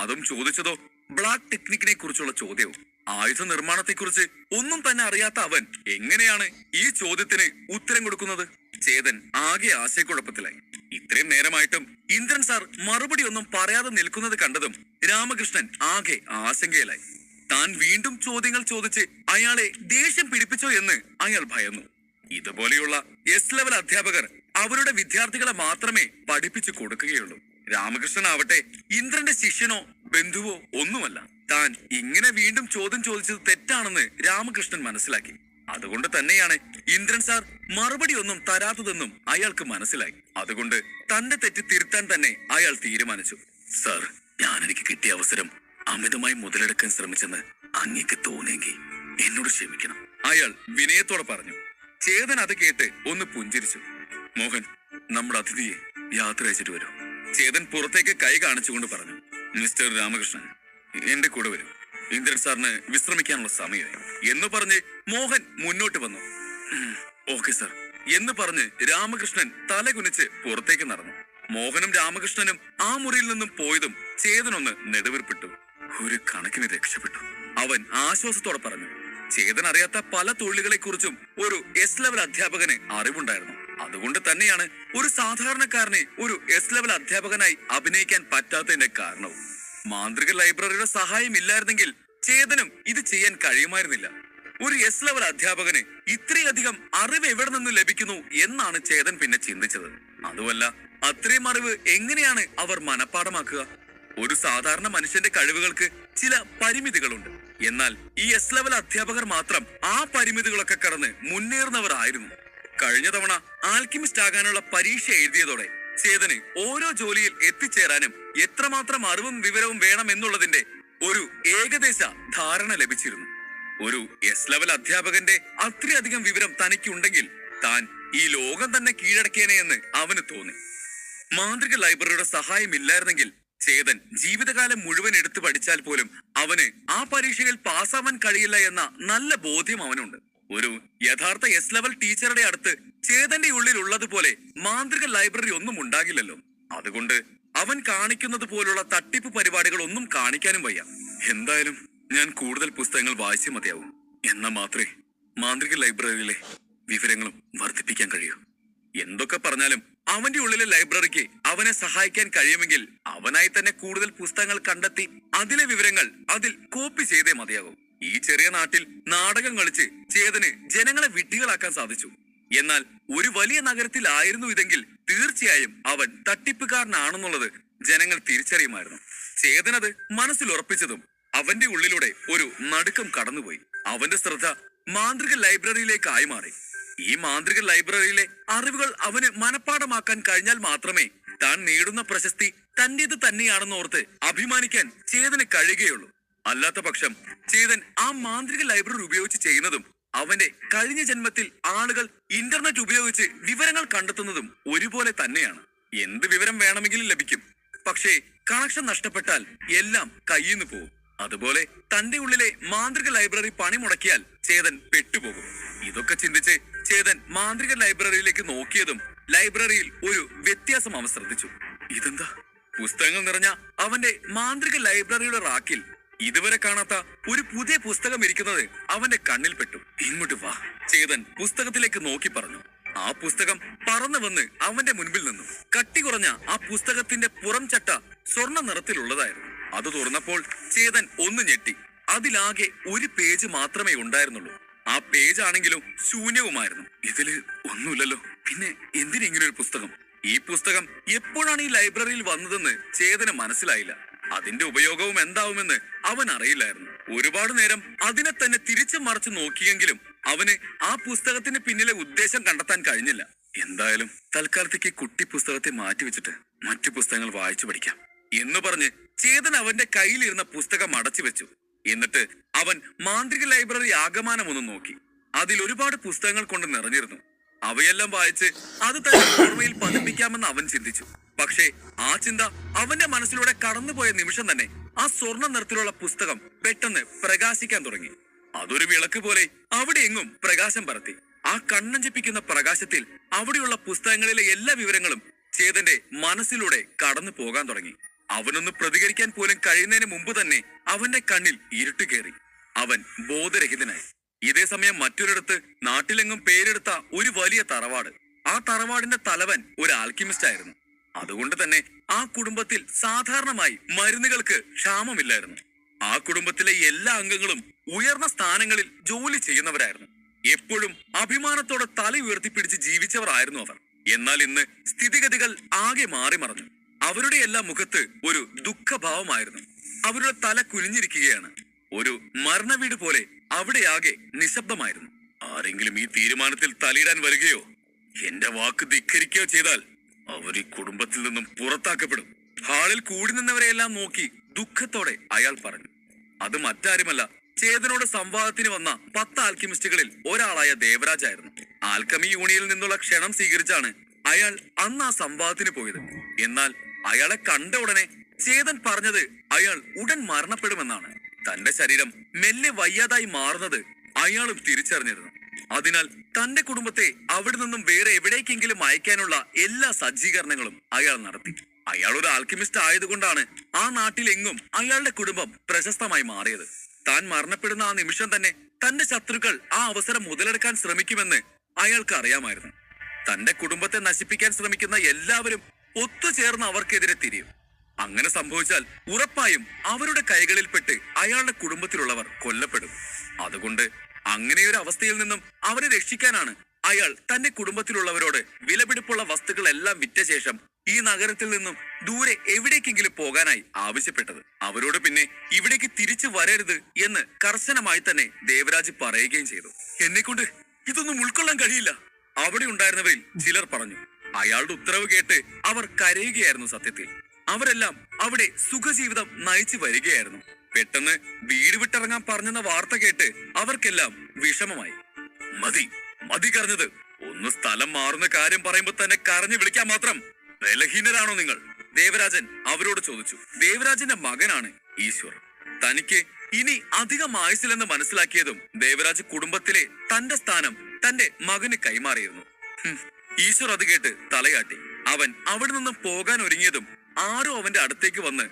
അതും ചോദിച്ചതോ ബ്ലാക്ക് ടെക്നിക്കിനെ കുറിച്ചുള്ള ചോദ്യവും. ആയുധ നിർമ്മാണത്തെക്കുറിച്ച് ഒന്നും തന്നെ അറിയാത്ത അവൻ എങ്ങനെയാണ് ഈ ചോദ്യത്തിന് ഉത്തരം കൊടുക്കുന്നത്? ചേതൻ ആകെ ആശയക്കുഴപ്പത്തിലായി. ഇത്രയും നേരമായിട്ടും ഇന്ദ്രൻ സാർ മറുപടി ഒന്നും പറയാതെ നിൽക്കുന്നത് കണ്ടതും രാമകൃഷ്ണൻ ആകെ ആശങ്കയിലായി. താൻ വീണ്ടും ചോദ്യങ്ങൾ ചോദിച്ച് അയാളെ ദേഷ്യം പിടിപ്പിച്ചോ എന്ന് അയാൾ ഭയന്നു. ഇതുപോലെയുള്ള എസ് ലെവൽ അധ്യാപകർ അവരുടെ വിദ്യാർത്ഥികളെ മാത്രമേ പഠിപ്പിച്ചു കൊടുക്കുകയുള്ളൂ. രാമകൃഷ്ണൻ ആവട്ടെ ഇന്ദ്രന്റെ ശിഷ്യനോ ബന്ധുവോ ഒന്നുമല്ല. താൻ ഇങ്ങനെ വീണ്ടും ചോദ്യം ചോദിച്ചത് തെറ്റാണെന്ന് രാമകൃഷ്ണൻ മനസ്സിലാക്കി. അതുകൊണ്ട് തന്നെയാണ് ഇന്ദ്രൻ സാർ മറുപടി ഒന്നും തരാത്തതെന്നും അയാൾക്ക് മനസ്സിലായി. അതുകൊണ്ട് തന്റെ തെറ്റ് തിരുത്താൻ തന്നെ അയാൾ തീരുമാനിച്ചു. സാർ, ഞാൻ എനിക്ക് കിട്ടിയ അവസരം അമിതമായി മുതലെടുക്കാൻ ശ്രമിച്ചെന്ന് അങ്ങേക്ക് തോന്നിയെങ്കിൽ എന്നോട് ക്ഷമിക്കണം, അയാൾ വിനയത്തോടെ പറഞ്ഞു. ചേതൻ അത് കേട്ട് ഒന്ന് പുഞ്ചിരിച്ചു. മോഹൻ, നമ്മുടെ അതിഥിയെ യാത്ര അയച്ചിട്ട് വരും. ചേതൻ പുറത്തേക്ക് കൈ കാണിച്ചുകൊണ്ട് പറഞ്ഞു. മിസ്റ്റർ രാമകൃഷ്ണൻ, എന്റെ കൂടെ വരും. ഇന്ദ്രൻ സാറിന് വിശ്രമിക്കാനുള്ള സമയമായി എന്ന് പറഞ്ഞ് മോഹൻ മുന്നോട്ട് വന്നു. ഓക്കെ സാർ എന്ന് പറഞ്ഞ് രാമകൃഷ്ണൻ തലകുനിച്ച് പുറത്തേക്ക് നടന്നു. മോഹനും രാമകൃഷ്ണനും ആ മുറിയിൽ നിന്നും പോയതും ചേതനൊന്ന് നെടുവീർപ്പിട്ടു. ഒരു കണക്കിന് രക്ഷപ്പെട്ടു, അവൻ ആശ്വാസത്തോടെ പറഞ്ഞു. ചേതൻ അറിയാത്ത പല തൊഴിലുകളെ കുറിച്ചും ഒരു എസ് ലെവൽ അധ്യാപകന് അറിവുണ്ടായിരുന്നു. അതുകൊണ്ട് തന്നെയാണ് ഒരു സാധാരണക്കാരനെ ഒരു എസ് ലെവൽ അധ്യാപകനായി അഭിനയിക്കാൻ പറ്റാത്തതിന്റെ കാരണവും. മാന്ത്രിക ലൈബ്രറിയുടെ സഹായം ഇല്ലായിരുന്നെങ്കിൽ ചേതനും ഇത് ചെയ്യാൻ കഴിയുമായിരുന്നില്ല. ഒരു എസ് ലെവൽ അധ്യാപകന് ഇത്രയധികം അറിവ് എവിടെ നിന്ന് ലഭിക്കുന്നു എന്നാണ് ചേതൻ പിന്നെ ചിന്തിച്ചത്. അതുമല്ല, അത്രയും അറിവ് എങ്ങനെയാണ് അവർ മനഃപ്പാടമാക്കുക? ഒരു സാധാരണ മനുഷ്യന്റെ കഴിവുകൾക്ക് ചില പരിമിതികളുണ്ട്. എന്നാൽ ഈ എസ് ലെവൽ അധ്യാപകർ മാത്രം ആ പരിമിതികളൊക്കെ കടന്ന് മുന്നേറുന്നവർ ആയിരുന്നു. കഴിഞ്ഞ തവണ ആൽക്കിമിസ്റ്റ് ആകാനുള്ള പരീക്ഷ എഴുതിയതോടെ ചേതന് ഓരോ ജോലിയിൽ എത്തിച്ചേരാനും എത്രമാത്രം അറിവും വിവരവും വേണം എന്നുള്ളതിന്റെ ഒരു ഏകദേശ ധാരണ ലഭിച്ചിരുന്നു. ഒരു എസ് ലെവൽ അധ്യാപകന്റെ അത്രയധികം വിവരം തനിക്കുണ്ടെങ്കിൽ താൻ ഈ ലോകം തന്നെ കീഴടക്കിയേനെ എന്ന് അവന് തോന്നി. മാന്ത്രിക ലൈബ്രറിയുടെ സഹായം ഇല്ലായിരുന്നെങ്കിൽ ചേതൻ ജീവിതകാലം മുഴുവൻ എടുത്തു പഠിച്ചാൽ പോലും അവന് ആ പരീക്ഷയിൽ പാസ്സാവാൻ കഴിയില്ല എന്ന നല്ല ബോധ്യം അവനുണ്ട്. ഒരു യഥാർത്ഥ എസ് ലെവൽ ടീച്ചറുടെ അടുത്ത് ചേതന്റെ ഉള്ളിൽ ഉള്ളതുപോലെ മാന്ത്രിക ലൈബ്രറി ഒന്നും ഉണ്ടാകില്ലല്ലോ. അതുകൊണ്ട് അവൻ കാണിക്കുന്നത് പോലുള്ള തട്ടിപ്പ് പരിപാടികൾ ഒന്നും കാണിക്കാനും വയ്യ. എന്തായാലും ഞാൻ കൂടുതൽ പുസ്തകങ്ങൾ വായിച്ചേ മതിയാവും. എന്നാൽ മാത്രമേ മാന്ത്രിക ലൈബ്രറിയിലെ വിവരങ്ങളും വർദ്ധിപ്പിക്കാൻ കഴിയൂ. എന്തൊക്കെ പറഞ്ഞാലും അവന്റെ ഉള്ളിലെ ലൈബ്രറിക്ക് അവനെ സഹായിക്കാൻ കഴിയുമെങ്കിൽ അവനായി തന്നെ കൂടുതൽ പുസ്തകങ്ങൾ കണ്ടെത്തി അതിലെ വിവരങ്ങൾ അതിൽ കോപ്പി ചെയ്തേ മതിയാകും. ഈ ചെറിയ നാട്ടിൽ നാടകം കളിച്ച് ചേതന് ജനങ്ങളെ വിഡ്ഢികളാക്കാൻ സാധിച്ചു. എന്നാൽ ഒരു വലിയ നഗരത്തിലായിരുന്നു ഇതെങ്കിൽ തീർച്ചയായും അവൻ തട്ടിപ്പുകാരനാണെന്നുള്ളത് ജനങ്ങൾ തിരിച്ചറിയുമായിരുന്നു. ചേതനത് മനസ്സിൽ ഉറപ്പിച്ചതും അവന്റെ ഉള്ളിലൂടെ ഒരു നടുക്കം കടന്നുപോയി. അവന്റെ ശ്രദ്ധ മാന്ത്രിക ലൈബ്രറിയിലേക്ക് ആയി മാറി. ഈ മാന്ത്രിക ലൈബ്രറിയിലെ അറിവുകൾ അവന് മനഃപ്പാടമാക്കാൻ കഴിഞ്ഞാൽ മാത്രമേ താൻ നേടുന്ന പ്രശസ്തി തന്റേത് തന്നെയാണെന്ന് ഓർത്ത് അഭിമാനിക്കാൻ ചേതന് കഴിയുകയുള്ളൂ. അല്ലാത്ത പക്ഷം ചേതൻ ആ മാന്ത്രിക ലൈബ്രറി ഉപയോഗിച്ച് ചെയ്യുന്നതും അവന്റെ കഴിഞ്ഞ ജന്മത്തിൽ ആളുകൾ ഇന്റർനെറ്റ് ഉപയോഗിച്ച് വിവരങ്ങൾ കണ്ടെത്തുന്നതും ഒരുപോലെ തന്നെയാണ്. എന്ത് വിവരം വേണമെങ്കിലും ലഭിക്കും. പക്ഷേ കണക്ഷൻ നഷ്ടപ്പെട്ടാൽ എല്ലാം കയ്യിൽ നിന്ന് പോകും. അതുപോലെ തന്റെ ഉള്ളിലെ മാന്ത്രിക ലൈബ്രറി പണി മുടക്കിയാൽ ചേതൻ പെട്ടുപോകും. ഇതൊക്കെ ചിന്തിച്ച് ചേതൻ മാന്ത്രിക ലൈബ്രറിയിലേക്ക് നോക്കിയതും ലൈബ്രറിയിൽ ഒരു വ്യത്യാസം അവൻ ശ്രദ്ധിച്ചു. ഇതെന്താ? പുസ്തകങ്ങൾ നിറഞ്ഞ അവന്റെ മാന്ത്രിക ലൈബ്രറിയുടെ റാക്കിൽ ഇതുവരെ കാണാത്ത ഒരു പുതിയ പുസ്തകം ഇരിക്കുന്നത് അവന്റെ കണ്ണിൽ പെട്ടു. ഇങ്ങോട്ട് വാ, ചേതൻ പുസ്തകത്തിലേക്ക് നോക്കി പറഞ്ഞു. ആ പുസ്തകം പറന്നു വന്ന് അവന്റെ മുൻപിൽ നിന്നു. കട്ടി കുറഞ്ഞ ആ പുസ്തകത്തിന്റെ പുറം ചട്ട സ്വർണ്ണ നിറത്തിലുള്ളതായിരുന്നു. അത് തുറന്നപ്പോൾ ചേതൻ ഒന്ന് ഞെട്ടി. അതിലാകെ ഒരു പേജ് മാത്രമേ ഉണ്ടായിരുന്നുള്ളൂ. ആ പേജ് ആണെങ്കിലും ശൂന്യവുമായിരുന്നു. ഇതില് ഒന്നുമില്ലല്ലോ, പിന്നെ എന്തിനെങ്ങനെ ഒരു പുസ്തകം? ഈ പുസ്തകം എപ്പോഴാണ് ഈ ലൈബ്രറിയിൽ വന്നതെന്ന് ചേതന് മനസ്സിലായില്ല. അതിന്റെ ഉപയോഗവും എന്താവുമെന്ന് അവൻ അറിയില്ലായിരുന്നു. ഒരുപാട് നേരം അതിനെ തന്നെ തിരിച്ചു മറിച്ച് നോക്കിയെങ്കിലും അവന് ആ പുസ്തകത്തിന് പിന്നിലെ ഉദ്ദേശം കണ്ടെത്താൻ കഴിഞ്ഞില്ല. എന്തായാലും തൽക്കാലത്തേക്ക് കുട്ടി പുസ്തകത്തെ മാറ്റിവെച്ചിട്ട് മറ്റു പുസ്തകങ്ങൾ വായിച്ചു പഠിക്കാം എന്ന് പറഞ്ഞ് ചേതൻ അവന്റെ കയ്യിലിരുന്ന പുസ്തകം അടച്ചു വെച്ചു. എന്നിട്ട് അവൻ മാന്ത്രിക ലൈബ്രറി ആകമാനം ഒന്ന് നോക്കി. അതിൽ ഒരുപാട് പുസ്തകങ്ങൾ കൊണ്ട് നിറഞ്ഞിരുന്നു. അവയെല്ലാം വായിച്ച് അത് തന്നെ ഓർമ്മയിൽ പതിപ്പിക്കാമെന്ന് അവൻ ചിന്തിച്ചു. പക്ഷേ ആ ചിന്ത അവന്റെ മനസ്സിലൂടെ കടന്നുപോയ നിമിഷം തന്നെ ആ സ്വർണ്ണ നിറത്തിലുള്ള പുസ്തകം പെട്ടെന്ന് പ്രകാശിക്കാൻ തുടങ്ങി. അതൊരു വിളക്ക് പോലെ അവിടെ എങ്ങും പ്രകാശം പരത്തി. ആ കണ്ണഞ്ചിപ്പിക്കുന്ന പ്രകാശത്തിൽ അവിടെയുള്ള പുസ്തകങ്ങളിലെ എല്ലാ വിവരങ്ങളും ചേതന്റെ മനസ്സിലൂടെ കടന്നു പോകാൻ തുടങ്ങി. അവനൊന്ന് പ്രതികരിക്കാൻ പോലും കഴിയുന്നതിന് മുമ്പ് തന്നെ അവന്റെ കണ്ണിൽ ഇരുട്ട് കയറി. അവൻ ബോധരഹിതനായി. ഇതേ സമയം മറ്റൊരിടത്ത് നാട്ടിലെങ്ങും പേരെടുത്ത ഒരു വലിയ തറവാട്. ആ തറവാടിന്റെ തലവൻ ഒരു ആൽക്കിമിസ്റ്റ് ആയിരുന്നു. അതുകൊണ്ട് തന്നെ ആ കുടുംബത്തിൽ സാധാരണമായി മരുന്നുകൾക്ക് ക്ഷാമമില്ലായിരുന്നു. ആ കുടുംബത്തിലെ എല്ലാ അംഗങ്ങളും ഉയർന്ന സ്ഥാനങ്ങളിൽ ജോലി ചെയ്യുന്നവരായിരുന്നു. എപ്പോഴും അഭിമാനത്തോടെ തല ഉയർത്തിപ്പിടിച്ച് ജീവിച്ചവരായിരുന്നു അവർ. എന്നാൽ ഇന്ന് സ്ഥിതിഗതികൾ ആകെ മാറി മറഞ്ഞു. അവരുടെ എല്ലാ മുഖത്ത് ഒരു ദുഃഖഭാവമായിരുന്നു. അവരുടെ തല കുനിഞ്ഞിരിക്കുകയാണ്. ഒരു മരണവീട് പോലെ അവിടെയാകെ നിശബ്ദമായിരുന്നു. ആരെങ്കിലും ഈ തീരുമാനത്തിൽ തലയിടാൻ വരികയോ എന്റെ വാക്ക് ധിക്കരിക്കുകയോ ചെയ്താൽ അവർ ഈ കുടുംബത്തിൽ നിന്നും പുറത്താക്കപ്പെടും. ഹാളിൽ കൂടി നിന്നവരെയെല്ലാം നോക്കി ദുഃഖത്തോടെ അയാൾ പറഞ്ഞു. അത് മറ്റാരുമല്ല, ചേതനോട് സംവാദത്തിന് വന്ന 10 ആൽക്കിമിസ്റ്റുകളിൽ ഒരാളായ ദേവരാജായിരുന്നു. ആൽക്കമി യൂണിയനിൽ നിന്നുള്ള ക്ഷണം സ്വീകരിച്ചാണ് അയാൾ അന്ന് ആ സംവാദത്തിന് പോയത്. എന്നാൽ അയാളെ കണ്ട ഉടനെ ചേതൻ പറഞ്ഞത് അയാൾ ഉടൻ മരണപ്പെടുമെന്നാണ്. തന്റെ ശരീരം മെല്ലെ വയ്യാതായി മാറുന്നത് അയാളും തിരിച്ചറിഞ്ഞിരുന്നു. അതിനാൽ തന്റെ കുടുംബത്തെ അവിടെ നിന്നും വേറെ എവിടേക്കെങ്കിലും അയക്കാനുള്ള എല്ലാ സജ്ജീകരണങ്ങളും അയാൾ നടത്തി. അയാൾ ഒരു ആൽക്കിമിസ്റ്റ് ആയതുകൊണ്ടാണ് ആ നാട്ടിലെങ്ങും അയാളുടെ കുടുംബം പ്രശസ്തമായി മാറിയത്. താൻ മരണപ്പെടുന്ന ആ നിമിഷം തന്നെ തന്റെ ശത്രുക്കൾ ആ അവസരം മുതലെടുക്കാൻ ശ്രമിക്കുമെന്ന് അയാൾക്ക് അറിയാമായിരുന്നു. തന്റെ കുടുംബത്തെ നശിപ്പിക്കാൻ ശ്രമിക്കുന്ന എല്ലാവരും ഒത്തുചേർന്ന് അവർക്കെതിരെ തിരിയും. അങ്ങനെ സംഭവിച്ചാൽ ഉറപ്പായും അവരുടെ കൈകളിൽപ്പെട്ട് അയാളുടെ കുടുംബത്തിലുള്ളവർ കൊല്ലപ്പെടും. അതുകൊണ്ട് അങ്ങനെയൊരു അവസ്ഥയിൽ നിന്നും അവരെ രക്ഷിക്കാനാണ് അയാൾ തന്റെ കുടുംബത്തിലുള്ളവരോട് വിലപിടിപ്പുള്ള വസ്തുക്കളെല്ലാം വിറ്റ ശേഷം ഈ നഗരത്തിൽ നിന്നും ദൂരെ എവിടേക്കെങ്കിലും പോകാനായി ആവശ്യപ്പെട്ടത്. അവരോട് പിന്നെ ഇവിടേക്ക് തിരിച്ചു വരരുത് എന്ന് കർശനമായി തന്നെ ദേവരാജ് പറയുകയും ചെയ്തു. എന്നെക്കൊണ്ട് ഇതൊന്നും ഉൾക്കൊള്ളാൻ കഴിയില്ല, അവിടെ ഉണ്ടായിരുന്നവരിൽ ചിലർ പറഞ്ഞു. അയാളുടെ ഉത്തരവ് കേട്ട് അവർ കരയുകയായിരുന്നു. സത്യത്തിൽ അവരെല്ലാം അവിടെ സുഖജീവിതം നയിച്ചു വരികയായിരുന്നു. പെട്ടെന്ന് വീട് വിട്ടിറങ്ങാൻ പറഞ്ഞെന്ന വാർത്ത കേട്ട് അവർക്കെല്ലാം വിഷമമായി. മതി മതി കരഞ്ഞത്. ഒന്ന് സ്ഥലം മാറുന്ന കാര്യം പറയുമ്പോ തന്നെ കരഞ്ഞു വിളിക്കാൻ മാത്രം ബലഹീനരാണോ നിങ്ങൾ? ദേവരാജൻ അവരോട് ചോദിച്ചു. ദേവരാജന്റെ മകനാണ് ഈശ്വർ. തനിക്ക് ഇനി അധികം ആയുസില്ലെന്ന് മനസ്സിലാക്കിയതും ദേവരാജ് കുടുംബത്തിലെ തന്റെ സ്ഥാനം തന്റെ മകന് കൈമാറിയിരുന്നു. ഈശ്വർ അത് കേട്ട് തലയാട്ടി. അവൻ അവിടെ നിന്നും പോകാൻ ഒരുങ്ങിയതും ആരോ അവന്റെ അടുത്തേക്ക് വന്ന്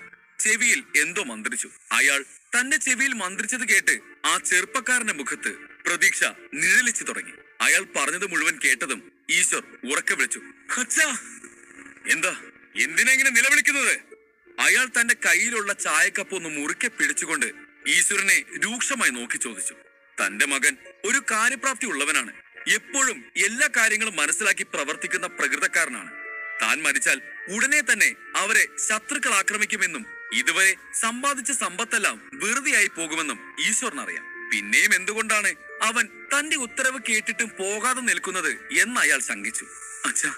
ചെവിയിൽ എന്തോ മന്ത്രിച്ചു. അയാൾ തന്റെ ചെവിയിൽ മന്ത്രിച്ചത് കേട്ട് ആ ചെറുപ്പക്കാരന്റെ മുഖത്ത് പ്രതീക്ഷ നിഴലിച്ചു തുടങ്ങി. അയാൾ പറഞ്ഞത് മുഴുവൻ കേട്ടതും ഈശ്വർ ഉറക്കെ വിളിച്ചു, അച്ഛാ. എന്താ, എന്തിനാ ഇങ്ങനെ നിലവിളിക്കുന്നത്? അയാൾ തന്റെ കയ്യിലുള്ള ചായക്കപ്പ് ഒന്ന് മുറുക്കെ പിടിച്ചുകൊണ്ട് ഈശ്വരനെ രൂക്ഷമായി നോക്കി ചോദിച്ചു. തന്റെ മകൻ ഒരു കാര്യപ്രാപ്തി ഉള്ളവനാണ്. എപ്പോഴും എല്ലാ കാര്യങ്ങളും മനസ്സിലാക്കി പ്രവർത്തിക്കുന്ന പ്രകൃതക്കാരനാണ്. താൻ മരിച്ചാൽ ഉടനെ തന്നെ അവരെ ശത്രുക്കൾ ആക്രമിക്കുമെന്നും ഇതുവരെ സമ്പാദിച്ച സമ്പത്തെല്ലാം വെറുതെയായി പോകുമെന്നും ഈശ്വരനറിയാം. പിന്നെയും എന്തുകൊണ്ടാണ് അവൻ തന്റെ ഉത്തരവ് കേട്ടിട്ടും പോകാതെ നിൽക്കുന്നത് എന്ന് അയാൾ ശങ്കിച്ചു. അച്ഛാ,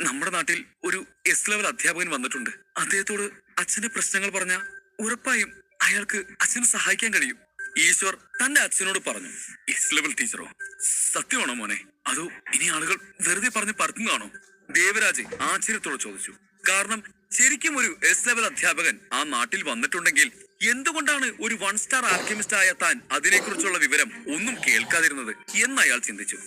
നമ്മുടെ നാട്ടിൽ ഒരു എസ് ലെവൽ അധ്യാപകൻ വന്നിട്ടുണ്ട്. അദ്ദേഹത്തോട് അച്ഛന്റെ പ്രശ്നങ്ങൾ പറഞ്ഞ ഉറപ്പായും അയാൾക്ക് അച്ഛനെ സഹായിക്കാൻ കഴിയും. ഈശ്വർ തന്റെ അച്ഛനോട് പറഞ്ഞു. എസ് ലെവൽ ടീച്ചറോ? സത്യമാണോ മോനെ? അതോ ഇനി ആളുകൾ വെറുതെ പറഞ്ഞ് പരത്തുന്നതാണോ? ദേവരാജ് ആശ്ചര്യത്തോട് ചോദിച്ചു. കാരണം ശരിക്കും ഒരു എസ് ലെവൽ അധ്യാപകൻ ആ നാട്ടിൽ വന്നിട്ടുണ്ടെങ്കിൽ എന്തുകൊണ്ടാണ് ഒരു 1 സ്റ്റാർ ആൽക്കെമിസ്റ്റ് ആയ താൻ അതിനെക്കുറിച്ചുള്ള വിവരം ഒന്നും കേൾക്കാതിരുന്നത് എന്ന് അയാൾ ചിന്തിച്ചു.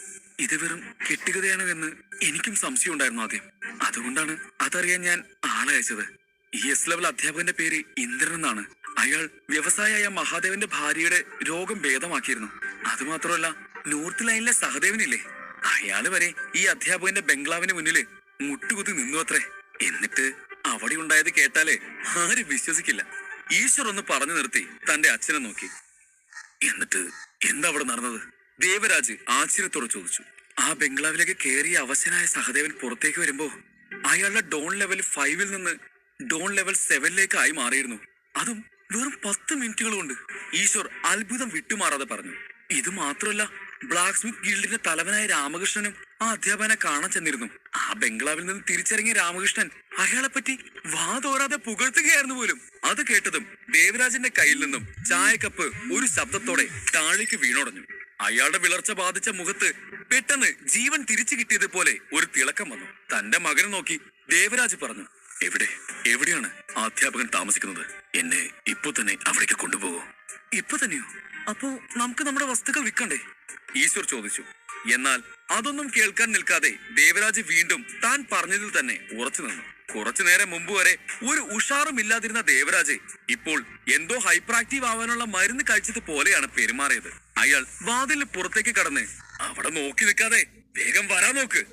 ഇത് വെറും കെട്ടുകഥയാണോ എന്ന് എനിക്കും സംശയം ഉണ്ടായിരുന്നു ആദ്യം. അതുകൊണ്ടാണ് അതറിയാൻ ഞാൻ ആളെ അയച്ചത്. ഈ എസ് ലെവൽ അധ്യാപകന്റെ പേര് ഇന്ദ്രൻ എന്നാണ്. അയാൾ വ്യവസായിയായ മഹാദേവന്റെ ഭാര്യയുടെ രോഗം ഭേദമാക്കിയിരുന്നു. അതുമാത്രമല്ല, നോർത്ത് ലൈനിലെ സഹദേവനില്ലേ, അയാള് വരെ ഈ അധ്യാപകന്റെ ബംഗ്ലാവിന് മുന്നില് മുട്ടുകുത്തി നിന്നു അത്രേ. എന്നിട്ട് അവിടെ ഉണ്ടായത് കേട്ടാലേ ആരും വിശ്വസിക്കില്ല. ഈശ്വർ ഒന്ന് പറഞ്ഞു നിർത്തി തന്റെ അച്ഛനെ നോക്കി. എന്നിട്ട് എന്താ അവിടെ നടന്നത്? ദേവരാജ് ആശ്ചര്യത്തോടെ ചോദിച്ചു. ആ ബംഗ്ലാവിലേക്ക് കയറിയ അവശനായ സഹദേവൻ പുറത്തേക്ക് വരുമ്പോ അയാളുടെ ഡോൺ ലെവൽ 5 നിന്ന് ഡോൺ ലെവൽ 7 ആയി മാറിയിരുന്നു. അതും വെറും 10 മിനിറ്റുകൾ കൊണ്ട്. ഈശ്വർ അത്ഭുതം വിട്ടുമാറാതെ പറഞ്ഞു. ഇത് മാത്രമല്ല, ബ്ലാക്ക് സ്മിത്ത് ഗിൽഡിന്റെ തലവനായ രാമകൃഷ്ണനും ആ അധ്യാപകനെ കാണാൻ ചെന്നിരുന്നു. ആ ബംഗ്ലാവിൽ നിന്ന് തിരിച്ചിറങ്ങിയ രാമകൃഷ്ണൻ അയാളെ പറ്റി വാതോരാതെ പുകഴ്ത്തുകയായിരുന്നു പോലും. അത് കേട്ടതും ദേവരാജന്റെ കയ്യിൽ നിന്നും ചായക്കപ്പ് ഒരു ശബ്ദത്തോടെ താഴേക്ക് വീണുടഞ്ഞു. അയാളുടെ വിളർച്ച ബാധിച്ച മുഖത്ത് പെട്ടെന്ന് ജീവൻ തിരിച്ചു കിട്ടിയതുപോലെ ഒരു തിളക്കം വന്നു. തന്റെ മകനെ നോക്കി ദേവരാജ് പറഞ്ഞു, എവിടെയാണ് ആ അധ്യാപകൻ താമസിക്കുന്നത്? എന്നെ ഇപ്പൊ തന്നെ അവിടേക്ക് കൊണ്ടുപോകൂ. ഇപ്പൊ തന്നെയോ? അപ്പോ നമുക്ക് നമ്മുടെ വസ്തുക്കൾ വിൽക്കണ്ടേ? ഈശ്വർ ചോദിച്ചു. എന്നാൽ അതൊന്നും കേൾക്കാൻ നിൽക്കാതെ ദേവരാജ് വീണ്ടും താൻ പറഞ്ഞതിൽ തന്നെ ഉറച്ചു നിന്നു. കുറച്ചു നേരം മുമ്പ് വരെ ഒരു ഉഷാറും ഇല്ലാതിരുന്ന ദേവരാജ് ഇപ്പോൾ എന്തോ ഹൈപ്പർ ആക്റ്റീവ് ആവാനുള്ള മരുന്ന് കഴിച്ചത് പോലെയാണ് പെരുമാറിയത്. അയാൾ വാതിലിന് പുറത്തേക്ക് കടന്ന്, അവിടെ നോക്കി നിൽക്കാതെ വേഗം വരാൻ നോക്ക്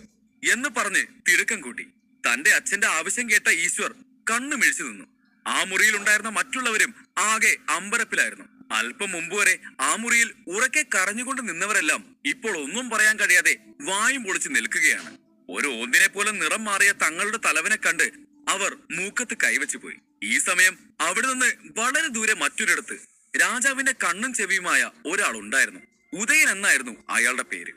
എന്ന് പറഞ്ഞ് തിടുക്കം കൂട്ടി. തന്റെ അച്ഛന്റെ ആവശ്യം കേട്ട ഈശ്വർ കണ്ണു മിഴിച്ചു നിന്നു. ആ മുറിയിൽ ഉണ്ടായിരുന്ന മറ്റുള്ളവരും ആകെ അമ്പരപ്പിലായിരുന്നു. അല്പം മുമ്പ് വരെ ആ മുറിയിൽ ഉറക്കെ കരഞ്ഞുകൊണ്ട് നിന്നവരെല്ലാം ഇപ്പോൾ ഒന്നും പറയാൻ കഴിയാതെ വായും പൊളിച്ച് നിൽക്കുകയാണ്. ഒരു ഓന്തിനെ പോലെ നിറം മാറിയ തങ്ങളുടെ തലവനെ കണ്ട് അവർ മൂക്കത്ത് കൈവച്ചു പോയി. ഈ സമയം അവിടെ നിന്ന് വളരെ ദൂരെ മറ്റൊരിടത്ത് രാജാവിന്റെ കണ്ണും ചെവിയുമായ ഒരാൾ ഉണ്ടായിരുന്നു. ഉദയൻ എന്നായിരുന്നു അയാളുടെ പേര്.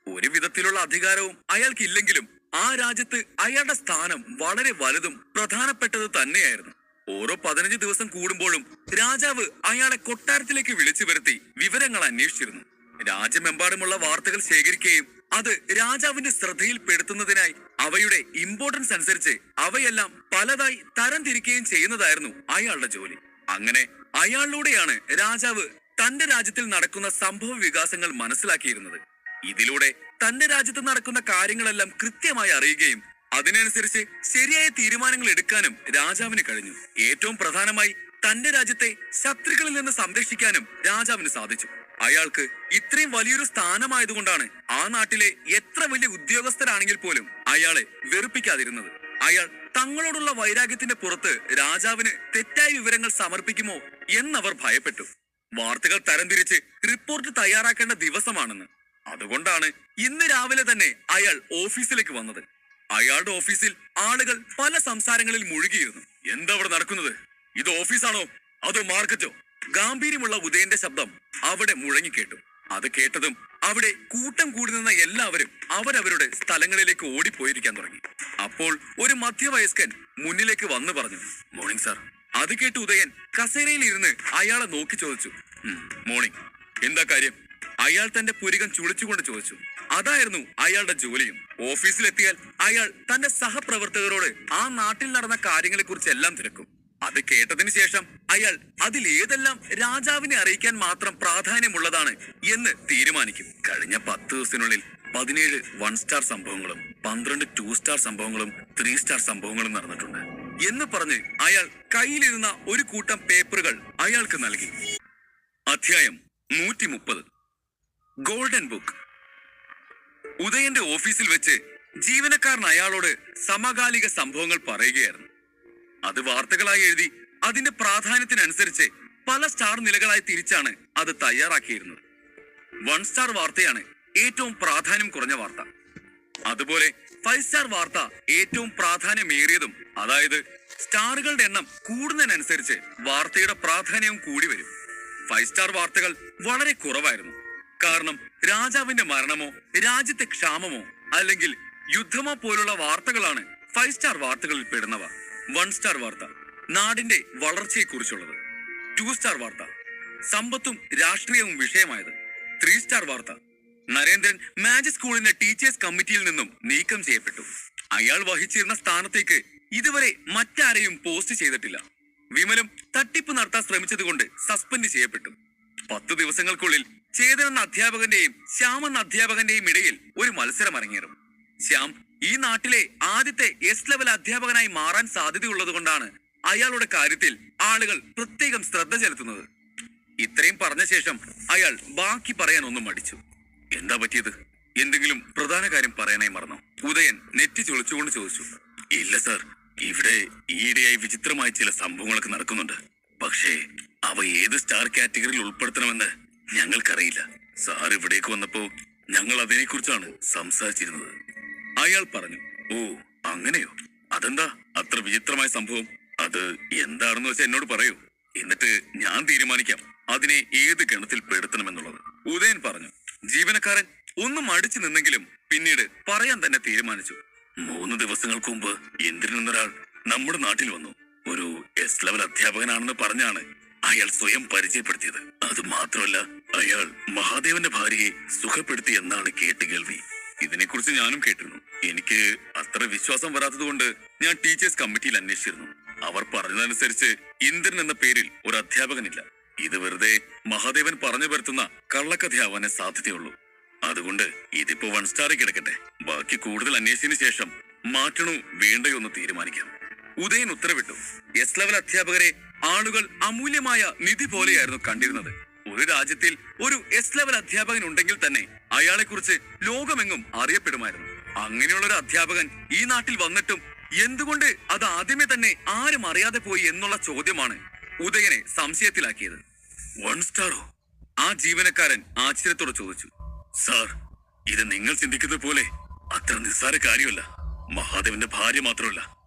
ഒരു വിധത്തിലുള്ള അധികാരവും അയാൾക്കില്ലെങ്കിലും ആ രാജ്യത്ത് അയാളുടെ സ്ഥാനം വളരെ വലുതും പ്രധാനപ്പെട്ടത് തന്നെയായിരുന്നു. ഓരോ 15 ദിവസം കൂടുമ്പോഴും രാജാവ് അയാളെ കൊട്ടാരത്തിലേക്ക് വിളിച്ചു വരുത്തി വിവരങ്ങൾ അന്വേഷിച്ചിരുന്നു. രാജ്യമെമ്പാടുമുള്ള വാർത്തകൾ ശേഖരിക്കുകയും അത് രാജാവിന്റെ ശ്രദ്ധയിൽപ്പെടുത്തുന്നതിനായി അവയുടെ ഇമ്പോർട്ടൻസ് അനുസരിച്ച് അവയെല്ലാം പലതായി തരംതിരിക്കുകയും ചെയ്യുന്നതായിരുന്നു അയാളുടെ ജോലി. അങ്ങനെ അയാളിലൂടെയാണ് രാജാവ് തന്റെ രാജ്യത്തിൽ നടക്കുന്ന സംഭവ വികാസങ്ങൾ മനസ്സിലാക്കിയിരുന്നത്. ഇതിലൂടെ തന്റെ രാജ്യത്ത് നടക്കുന്ന കാര്യങ്ങളെല്ലാം കൃത്യമായി അറിയുകയും അതിനനുസരിച്ച് ശരിയായ തീരുമാനങ്ങൾ എടുക്കാനും രാജാവിന് കഴിഞ്ഞു. ഏറ്റവും പ്രധാനമായി തന്റെ രാജ്യത്തെ ശത്രുക്കളിൽ നിന്ന് സംരക്ഷിക്കാനും രാജാവിന് സാധിച്ചു. അയാൾക്ക് ഇത്രയും വലിയൊരു സ്ഥാനമായതുകൊണ്ടാണ് ആ നാട്ടിലെ എത്ര വലിയ ഉദ്യോഗസ്ഥരാണെങ്കിൽ പോലും അയാളെ വെറുപ്പിക്കാതിരുന്നത്. അയാൾ തങ്ങളോടുള്ള വൈരാഗ്യത്തിന്റെ പുറത്ത് രാജാവിന് തെറ്റായ വിവരങ്ങൾ സമർപ്പിക്കുമോ എന്നവർ ഭയപ്പെട്ടു. വാർത്തകൾ തരംതിരിച്ച് റിപ്പോർട്ട് തയ്യാറാക്കേണ്ട ദിവസമാണെന്ന്. അതുകൊണ്ടാണ് ഇന്ന് രാവിലെ തന്നെ അയാൾ ഓഫീസിലേക്ക് വന്നത്. അയാളുടെ ഓഫീസിൽ ആളുകൾ പല സംസാരങ്ങളിൽ മുഴുകിയിരുന്നു. എന്താ അവിടെ നടക്കുന്നത്? ഇത് ഓഫീസാണോ അതോ മാർക്കറ്റോ? ഗാംഭീര്യമുള്ള ഉദയന്റെ ശബ്ദം അവിടെ മുഴങ്ങിക്കേട്ടു. അത് കേട്ടതും അവിടെ കൂട്ടം കൂടി നിന്ന എല്ലാവരും അവരവരുടെ സ്ഥലങ്ങളിലേക്ക് ഓടിപ്പോയിരിക്കാൻ തുടങ്ങി. അപ്പോൾ ഒരു മധ്യവയസ്കൻ മുന്നിലേക്ക് വന്നു പറഞ്ഞു, മോർണിംഗ് സാർ. അത് കേട്ട് ഉദയൻ കസേരയിൽ ഇരുന്ന് അയാളെ നോക്കി ചോദിച്ചു, മോർണിംഗ്. എന്താ കാര്യം? അയാൾ തന്റെ പുരികം ചുളിച്ചുകൊണ്ട് ചോദിച്ചു. അതായിരുന്നു അയാളുടെ ജോലിയും. ഓഫീസിലെത്തിയാൽ അയാൾ തന്റെ സഹപ്രവർത്തകരോട് ആ നാട്ടിൽ നടന്ന കാര്യങ്ങളെ കുറിച്ച് എല്ലാം തിരക്കും. അത് കേട്ടതിന് ശേഷം അയാൾ അതിൽ ഏതെല്ലാം രാജാവിനെ അറിയിക്കാൻ മാത്രം പ്രാധാന്യമുള്ളതാണ് എന്ന് തീരുമാനിക്കും. കഴിഞ്ഞ 10 ദിവസത്തിനുള്ളിൽ 17 1 സ്റ്റാർ സംഭവങ്ങളും 12 2 സ്റ്റാർ സംഭവങ്ങളും 3 സ്റ്റാർ സംഭവങ്ങളും നടന്നിട്ടുണ്ട് എന്ന് പറഞ്ഞ് അയാൾ കയ്യിലിരുന്ന ഒരു കൂട്ടം പേപ്പറുകൾ അയാൾക്ക് നൽകി. അധ്യായം 130. Golden book. ഉദയന്റെ ഓഫീസിൽ വെച്ച് ജീവനക്കാരൻ അയാളോട് സമകാലിക സംഭവങ്ങൾ പറയുകയായിരുന്നു. അത് വാർത്തകളായി എഴുതി അതിന്റെ പ്രാധാന്യത്തിനനുസരിച്ച് പല സ്റ്റാർ നിലകളായി തിരിച്ചാണ് അത് തയ്യാറാക്കിയിരുന്നത്. 1 സ്റ്റാർ വാർത്തയാണ് ഏറ്റവും പ്രാധാന്യം കുറഞ്ഞ വാർത്ത. അതുപോലെ 5 സ്റ്റാർ വാർത്ത ഏറ്റവും പ്രാധാന്യമേറിയതും. അതായത് സ്റ്റാറുകളുടെ എണ്ണം കൂടുന്നതിനനുസരിച്ച് വാർത്തയുടെ പ്രാധാന്യവും കൂടി വരും. 5 സ്റ്റാർ വാർത്തകൾ വളരെ കുറവായിരുന്നു. കാരണം രാജാവിന്റെ മരണമോ രാജ്യത്തെ ക്ഷാമമോ അല്ലെങ്കിൽ യുദ്ധമോ പോലുള്ള വാർത്തകളാണ് 5 സ്റ്റാർ വാർത്തകളിൽ പെടുന്നവ. 1 സ്റ്റാർ വാർത്ത നാടിന്റെ വളർച്ചയെക്കുറിച്ചുള്ളത്. 2 സ്റ്റാർ വാർത്ത സമ്പത്തും രാഷ്ട്രീയവും വിഷയമായത്. 3 സ്റ്റാർ വാർത്ത നരേന്ദ്രൻ മാജിക് സ്കൂളിന്റെ ടീച്ചേഴ്സ് കമ്മിറ്റിയിൽ നിന്നും നീക്കം ചെയ്യപ്പെട്ടു. അയാൾ വഹിച്ചിരുന്ന സ്ഥാനത്തേക്ക് ഇതുവരെ മറ്റാരെയും പോസ്റ്റ് ചെയ്തിട്ടില്ല. വിമലും തട്ടിപ്പ് നടത്താൻ ശ്രമിച്ചത് കൊണ്ട് സസ്പെൻഡ് ചെയ്യപ്പെട്ടു. 10 ദിവസങ്ങൾക്കുള്ളിൽ ചേതൻ എന്ന അധ്യാപകന്റെയും ശ്യാം എന്ന അധ്യാപകന്റെയും ഇടയിൽ ഒരു മത്സരം അരങ്ങേറും. ശ്യാം ഈ നാട്ടിലെ ആദ്യത്തെ എസ് ലെവൽ അധ്യാപകനായി മാറാൻ സാധ്യതയുള്ളത് കൊണ്ടാണ് അയാളുടെ കാര്യത്തിൽ ആളുകൾ പ്രത്യേകം ശ്രദ്ധ ചെലുത്തുന്നത്. ഇത്രയും പറഞ്ഞ ശേഷം അയാൾ ബാക്കി പറയാൻ ഒന്നും മടിച്ചു. എന്താ പറ്റിയത്? എന്തെങ്കിലും പ്രധാന കാര്യം പറയാനായി മറന്നോ? ഉദയൻ നെറ്റി ചൊളിച്ചുകൊണ്ട് ചോദിച്ചു. ഇല്ല സാർ, ഇവിടെ ഈയിടെയായി വിചിത്രമായ ചില സംഭവങ്ങളൊക്കെ നടക്കുന്നുണ്ട്. പക്ഷേ അവ ഏത് സ്റ്റാർ കാറ്റഗറിയിൽ ഉൾപ്പെടുത്തണമെന്ന് ഞങ്ങൾക്കറിയില്ല. സാർ ഇവിടേക്ക് വന്നപ്പോ ഞങ്ങൾ അതിനെക്കുറിച്ചാണ് സംസാരിച്ചിരുന്നത്. അയാൾ പറഞ്ഞു. ഓ അങ്ങനെയോ? അതെന്താ അത്ര വിചിത്രമായ സംഭവം? അത് എന്താണെന്ന് വെച്ചാൽ എന്നോട് പറയൂ, എന്നിട്ട് ഞാൻ തീരുമാനിക്കാം അതിനെ ഏത് ഗണത്തിൽ പെടുത്തണമെന്നുള്ളത്. ഉദയൻ പറഞ്ഞു. ജീവനക്കാരൻ ഒന്നും മടിച്ചു നിന്നെങ്കിലും പിന്നീട് പറയാൻ തന്നെ തീരുമാനിച്ചു. 3 ദിവസങ്ങൾക്ക് മുമ്പ് ഇന്ദ്രൻ എന്നൊരാൾ നമ്മുടെ നാട്ടിൽ വന്നു. ഒരു എസ് ലെവൽ അധ്യാപകനാണെന്ന് പറഞ്ഞാണ് അയാൾ സ്വയം പരിചയപ്പെടുത്തിയത്. അത് മാത്രമല്ല, അയാൾ മഹാദേവന്റെ ഭാര്യയെ സുഖപ്പെടുത്തി എന്നാണ് കേട്ടുകേൾവി. ഇതിനെക്കുറിച്ച് ഞാനും കേട്ടിരുന്നു. എനിക്ക് അത്ര വിശ്വാസം വരാത്തത് കൊണ്ട് ഞാൻ ടീച്ചേഴ്സ് കമ്മിറ്റിയിൽ അന്വേഷിച്ചിരുന്നു. അവർ പറഞ്ഞതനുസരിച്ച് ഇന്ദ്രൻ എന്ന പേരിൽ ഒരു അധ്യാപകനില്ല. ഇത് വെറുതെ മഹാദേവൻ പറഞ്ഞു വരുത്തുന്ന കള്ളക്കഥയാവാനേ സാധ്യതയുള്ളൂ. അതുകൊണ്ട് ഇതിപ്പോ 1 സ്റ്റാർ കിടക്കട്ടെ. ബാക്കി കൂടുതൽ അന്വേഷിച്ചതിന് ശേഷം മാറ്റണോ വേണ്ടയോ എന്ന് തീരുമാനിക്കാം. ഉദയൻ ഉത്തരവിട്ടു. എസ് ലെവൽ അധ്യാപകരെ ആളുകൾ അമൂല്യമായ നിധി പോലെയായിരുന്നു കണ്ടിരുന്നത്. ഒരു രാജ്യത്തിൽ ഒരു എസ് ലെവൽ അധ്യാപകൻ ഉണ്ടെങ്കിൽ തന്നെ അയാളെ കുറിച്ച് ലോകമെങ്ങും അറിയപ്പെടുമായിരുന്നു. അങ്ങനെയുള്ള ഒരു അധ്യാപകൻ ഈ നാട്ടിൽ വന്നിട്ടും എന്തുകൊണ്ട് അത് ആദ്യമേ തന്നെ ആരും അറിയാതെ പോയി എന്നുള്ള ചോദ്യമാണ് ഉദയനെ സംശയത്തിലാക്കിയത്. 1 സ്റ്റാറോ? ആ ജീവനക്കാരൻ ആശ്ചര്യത്തോടെ ചോദിച്ചു. സാർ, ഇത് നിങ്ങൾ ചിന്തിക്കുന്നത് പോലെ അത്ര നിസ്സാര കാര്യമല്ല. മഹാദേവന്റെ ഭാര്യ മാത്രമല്ല,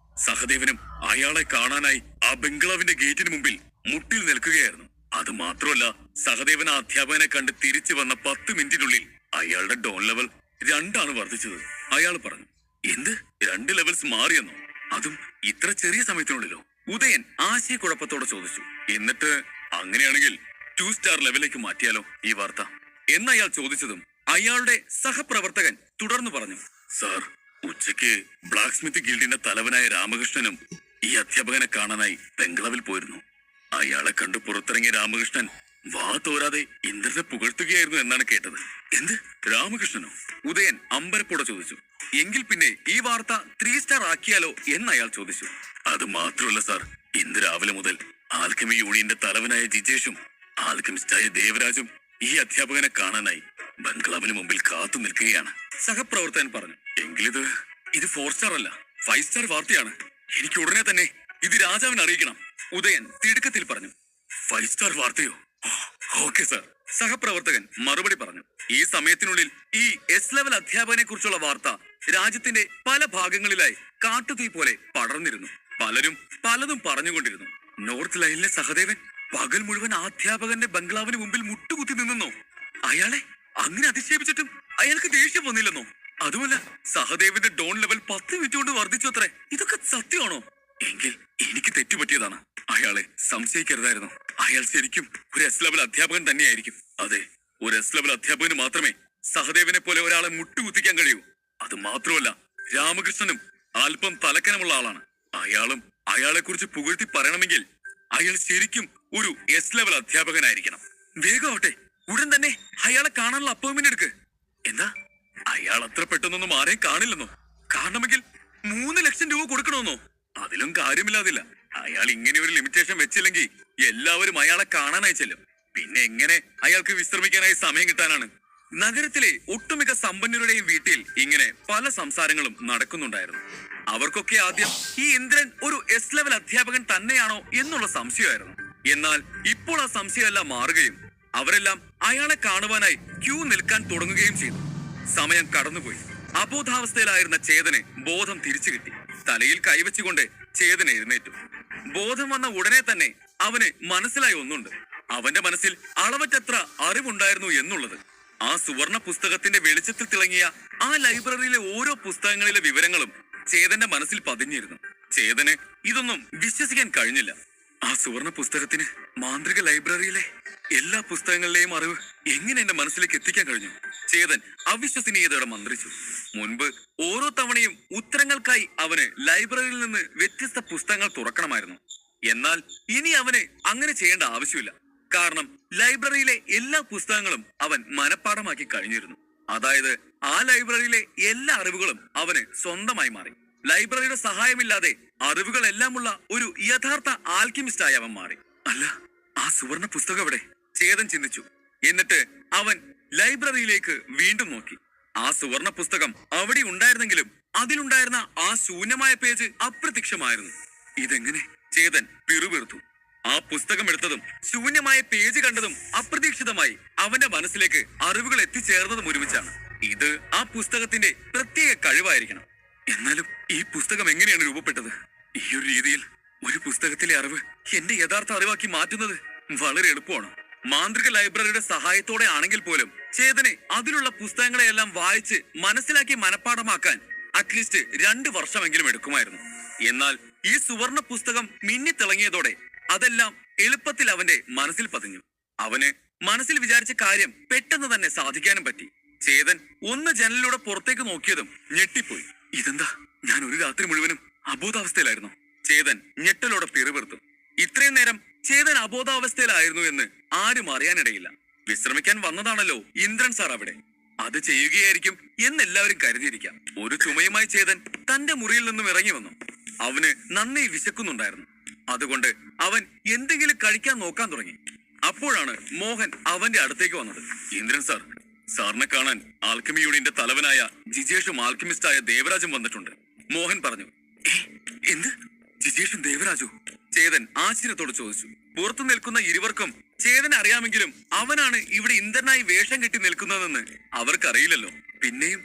സഹദേവനും അയാളെ കാണാനായി ആ ബംഗ്ലാവിന്റെ ഗേറ്റിന് മുമ്പിൽ മുട്ടിൽ നിൽക്കുകയായിരുന്നു. അത് മാത്രമല്ല, സഹദേവൻ ആ അധ്യാപകനെ കണ്ട് തിരിച്ചു വന്ന 10 മിനിറ്റിനുള്ളിൽ അയാളുടെ ഡോൺ ലെവൽ 2 ആണ് വർദ്ധിച്ചത്. അയാൾ പറഞ്ഞു. എന്ത്, 2 ലെവൽസ് മാറിയെന്നോ? അതും ഇത്ര ചെറിയ സമയത്തിനുള്ളിലോ? ഉദയൻ ആശയക്കുഴപ്പത്തോടെ ചോദിച്ചു. എന്നിട്ട് അങ്ങനെയാണെങ്കിൽ 2 സ്റ്റാർ ലെവലിലേക്ക് മാറ്റിയാലോ ഈ വാർത്ത എന്ന് അയാൾ ചോദിച്ചതും അയാളുടെ സഹപ്രവർത്തകൻ തുടർന്നു പറഞ്ഞു. സാർ, ഉച്ചയ്ക്ക് ബ്ലാക്ക് സ്മിത്ത് ഗിൽഡിന്റെ തലവനായ രാമകൃഷ്ണനും ഈ അധ്യാപകനെ കാണാനായി ബംഗ്ലാവിൽ പോയിരുന്നു. അയാളെ കണ്ടു പുറത്തിറങ്ങിയ രാമകൃഷ്ണൻ വാ തോരാതെ ഇന്ദ്രനെ പുകഴ്ത്തുകയായിരുന്നു എന്നാണ് കേട്ടത്. എന്ത്, രാമകൃഷ്ണനോ? ഉദയൻ അമ്പരപ്പോടെ ചോദിച്ചു. എങ്കിൽ പിന്നെ ഈ വാർത്ത 3 സ്റ്റാർ ആക്കിയാലോ എന്ന് അയാൾ ചോദിച്ചു. അത് മാത്രമല്ല സാർ, ഇന്ന് രാവിലെ മുതൽ ആൽക്കമി യൂണിയന്റെ തലവനായ ജിജേഷും ആൽക്കമിസ്റ്റായ ദേവരാജും ഈ അധ്യാപകനെ കാണാനായി ബംഗ്ലാവിന് മുമ്പിൽ കാത്തു നിൽക്കുകയാണ്. സഹപ്രവർത്തകൻ പറഞ്ഞു. എങ്കിലിത് 4 സ്റ്റാർ അല്ല, 5 സ്റ്റാർ വാർത്തയാണ്. എനിക്ക് ഉടനെ തന്നെ ഇത് രാജാവിനെ അറിയിക്കണം. ഉദയൻ തിടുക്കത്തിൽ പറഞ്ഞു. 5 സ്റ്റാർ വാർത്തയോ? ഓക്കെ സാർ, സഹപ്രവർത്തകൻ മറുപടി പറഞ്ഞു. ഈ സമയത്തിനുള്ളിൽ ഈ എസ് ലെവൽ അധ്യാപകനെ കുറിച്ചുള്ള വാർത്ത രാജ്യത്തിന്റെ പല ഭാഗങ്ങളിലായി കാട്ടുതീ പോലെ പടർന്നിരുന്നു. പലരും പലതും പറഞ്ഞുകൊണ്ടിരുന്നു. നോർത്ത് ലൈനിലെ സഹദേവൻ പകൽ മുഴുവൻ ആ അധ്യാപകന്റെ ബംഗ്ലാവിന് മുമ്പിൽ മുട്ടുകുത്തി നിന്നെന്നോ? അയാളെ അങ്ങനെ അധിക്ഷേപിച്ചിട്ടും അയാൾക്ക് ദേഷ്യം വന്നില്ലെന്നോ? അതുമല്ല, സഹദേവന്റെ ഡോൺ ലെവൽ 10 മിനിറ്റ് കൊണ്ട് വർദ്ധിച്ചു അത്രേ. ഇതൊക്കെ സത്യമാണോ? എങ്കിൽ എനിക്ക് തെറ്റുപറ്റിയതാണ്. അയാളെ സംശയിക്കരുതായിരുന്നു. അയാൾ ശരിക്കും ഒരു എസ് ലെവൽ അധ്യാപകൻ തന്നെയായിരിക്കും. അതെ, ഒരു എസ് ലെവൽ അധ്യാപകന് മാത്രമേ സഹദേവനെ പോലെ ഒരാളെ മുട്ടുകുത്തിക്കാൻ കഴിയൂ. അത് മാത്രമല്ല, രാമകൃഷ്ണനും അല്പം തലക്കനമുള്ള ആളാണ്. അയാളെ കുറിച്ച് പുകഴ്ത്തി പറയണമെങ്കിൽ അയാൾ ശരിക്കും ഒരു എസ് ലെവൽ അധ്യാപകനായിരിക്കണം. വേഗമാവട്ടെ, ഉടൻ തന്നെ അയാളെ കാണാനുള്ള അപ്പോയിന്റ്മെന്റ് എടുക്ക്. എന്താ, അയാൾ അത്ര പെട്ടെന്നൊന്നും ആരെയും കാണില്ലെന്നോ? കാണണമെങ്കിൽ 3 ലക്ഷം രൂപ കൊടുക്കണമെന്നോ? അതിലും കാര്യമില്ലാതില്ല. അയാൾ ഇങ്ങനെ ഒരു ലിമിറ്റേഷൻ വെച്ചില്ലെങ്കിൽ എല്ലാവരും അയാളെ കാണാനായി ചെല്ലും. പിന്നെ എങ്ങനെ അയാൾക്ക് വിശ്രമിക്കാനായി സമയം കിട്ടാനാണ്? നഗരത്തിലെ ഒട്ടുമിക്ക സമ്പന്നരുടെയും വീട്ടിൽ ഇങ്ങനെ പല സംസാരങ്ങളും നടക്കുന്നുണ്ടായിരുന്നു. അവർക്കൊക്കെ ആദ്യം ഈ ഇന്ദ്രൻ ഒരു എസ് ലെവൽ അധ്യാപകൻ തന്നെയാണോ എന്നുള്ള സംശയമായിരുന്നു. എന്നാൽ ഇപ്പോൾ ആ സംശയമെല്ലാം മാറുകയും അവരെല്ലാം അയാളെ കാണുവാനായി ക്യൂ നിൽക്കാൻ തുടങ്ങുകയും ചെയ്തു. സമയം കടന്നുപോയി. അബോധാവസ്ഥയിലായിരുന്ന ചേതന് ബോധം തിരിച്ചു കിട്ടി. തലയിൽ കൈവച്ചുകൊണ്ട് ചേതൻ എഴുന്നേറ്റു. ബോധം വന്ന ഉടനെ തന്നെ അവന് മനസ്സിലായി ഒന്നുണ്ട്. അവന്റെ മനസ്സിൽ അളവറ്റത്ര അറിവുണ്ടായിരുന്നു എന്നുള്ളത്. ആ സുവർണ പുസ്തകത്തിന്റെ വെളിച്ചത്തിൽ തിളങ്ങിയ ആ ലൈബ്രറിയിലെ ഓരോ പുസ്തകങ്ങളിലെ വിവരങ്ങളും ചേതന്റെ മനസ്സിൽ പതിഞ്ഞിരുന്നു. ചേതന് ഇതൊന്നും വിശ്വസിക്കാൻ കഴിഞ്ഞില്ല. ആ സുവർണ പുസ്തകത്തിന് മാന്ത്രിക ലൈബ്രറിയിലെ എല്ലാ പുസ്തകങ്ങളിലെയും അറിവ് എങ്ങനെ എന്റെ മനസ്സിലേക്ക് എത്തിക്കാൻ കഴിഞ്ഞു? ചേതൻ അവിശ്വസനീയതയോടെ മന്ത്രിച്ചു. മുൻപ് ഓരോ തവണയും ഉത്തരങ്ങൾക്കായി അവന് ലൈബ്രറിയിൽ നിന്ന് വ്യത്യസ്ത പുസ്തകങ്ങൾ തുറക്കണമായിരുന്നു. എന്നാൽ ഇനി അവന് അങ്ങനെ ചെയ്യേണ്ട ആവശ്യമില്ല. കാരണം ലൈബ്രറിയിലെ എല്ലാ പുസ്തകങ്ങളും അവൻ മനഃപ്പാഠമാക്കി കഴിഞ്ഞിരുന്നു. അതായത് ആ ലൈബ്രറിയിലെ എല്ലാ അറിവുകളും അവന് സ്വന്തമായി മാറി. ലൈബ്രറിയുടെ സഹായമില്ലാതെ അറിവുകളെല്ലാമുള്ള ഒരു യഥാർത്ഥ ആൽക്കിമിസ്റ്റായി അവൻ മാറി. അല്ല, ആ സുവർണ പുസ്തകം എവിടെ? ചേതൻ ചിന്തിച്ചു. എന്നിട്ട് അവൻ ലൈബ്രറിയിലേക്ക് വീണ്ടും നോക്കി. ആ സുവർണ പുസ്തകം അവിടെ ഉണ്ടായിരുന്നെങ്കിലും അതിലുണ്ടായിരുന്ന ആ ശൂന്യമായ പേജ് അപ്രത്യക്ഷമായിരുന്നു. ഇതെങ്ങനെ? ചേതൻ പിറുപിറുത്തു. ആ പുസ്തകം എടുത്തതും ശൂന്യമായ പേജ് കണ്ടതും അപ്രതീക്ഷിതമായി അവന്റെ മനസ്സിലേക്ക് അറിവുകൾ എത്തിച്ചേർന്നതും ഒരുമിച്ചാണ്. ഇത് ആ പുസ്തകത്തിന്റെ പ്രത്യേക കഴിവായിരിക്കണം. എന്നാലും ഈ പുസ്തകം എങ്ങനെയാണ് രൂപപ്പെട്ടത്? ഈ ഒരു രീതിയിൽ ഒരു പുസ്തകത്തിലെ അറിവ് എന്റെ യഥാർത്ഥ അറിവാക്കി മാറ്റുന്നത് വളരെ എളുപ്പമാണ്. മാന്ത്രിക ലൈബ്രറിയുടെ സഹായത്തോടെ ആണെങ്കിൽ പോലും ചേതനെ അതിലുള്ള പുസ്തകങ്ങളെയെല്ലാം വായിച്ച് മനസ്സിലാക്കി മനഃപ്പാഠമാക്കാൻ അറ്റ്ലീസ്റ്റ് 2 വർഷമെങ്കിലും എടുക്കുമായിരുന്നു. എന്നാൽ ഈ സുവർണ പുസ്തകം മിന്നിത്തിളങ്ങിയതോടെ അതെല്ലാം എളുപ്പത്തിൽ അവന്റെ മനസ്സിൽ പതിഞ്ഞു. അവന് മനസ്സിൽ വിചാരിച്ച കാര്യം പെട്ടെന്ന് തന്നെ സാധിക്കാനും പറ്റി. ചേതൻ ഒന്ന് ജനലിലൂടെ പുറത്തേക്ക് നോക്കിയതും ഞെട്ടിപ്പോയി. ഇതെന്താ, ഞാൻ ഒരു രാത്രി മുഴുവനും അബോധാവസ്ഥയിലായിരുന്നു. ചേതൻ ഞെട്ടലോടെ പിറുപിറുത്തു. ഇത്രയും നേരം ചേതൻ അബോധാവസ്ഥയിലായിരുന്നു എന്ന് ആരും അറിയാനിടയില്ല. വിശ്രമിക്കാൻ വന്നതാണല്ലോ ഇന്ദ്രൻ സാർ അവിടെ. അത് ചെയ്യുകയായിരിക്കും എന്നെല്ലാവരും കരുതിയിരിക്കാം. ഒരു ചുമയുമായി ചേതൻ തന്റെ മുറിയിൽ നിന്നും ഇറങ്ങി വന്നു. അവന് നന്നേ വിശക്കുന്നുണ്ടായിരുന്നു. അതുകൊണ്ട് അവൻ എന്തെങ്കിലും കഴിക്കാൻ നോക്കാൻ തുടങ്ങി. അപ്പോഴാണ് മോഹൻ അവന്റെ അടുത്തേക്ക് വന്നത്. ഇന്ദ്രൻ സാർ, സാറിനെ കാണാൻ ആൽക്കമി യൂണിയന്റെ തലവനായ ജിജേഷും ആൽക്കമിസ്റ്റായ ദേവരാജും വന്നിട്ടുണ്ട്. മോഹൻ പറഞ്ഞു. എന്ത്, ജിജേഷും ദേവരാജു? ചേതൻ ആശ്ചര്യത്തോട് ചോദിച്ചു. പുറത്തു നിൽക്കുന്ന ഇരുവർക്കും ചേതനെ അറിയാമെങ്കിലും അവനാണ് ഇവിടെ ഇന്ദ്രനായി വേഷം കെട്ടി നിൽക്കുന്നതെന്ന് അവർക്കറിയില്ലല്ലോ. പിന്നെയും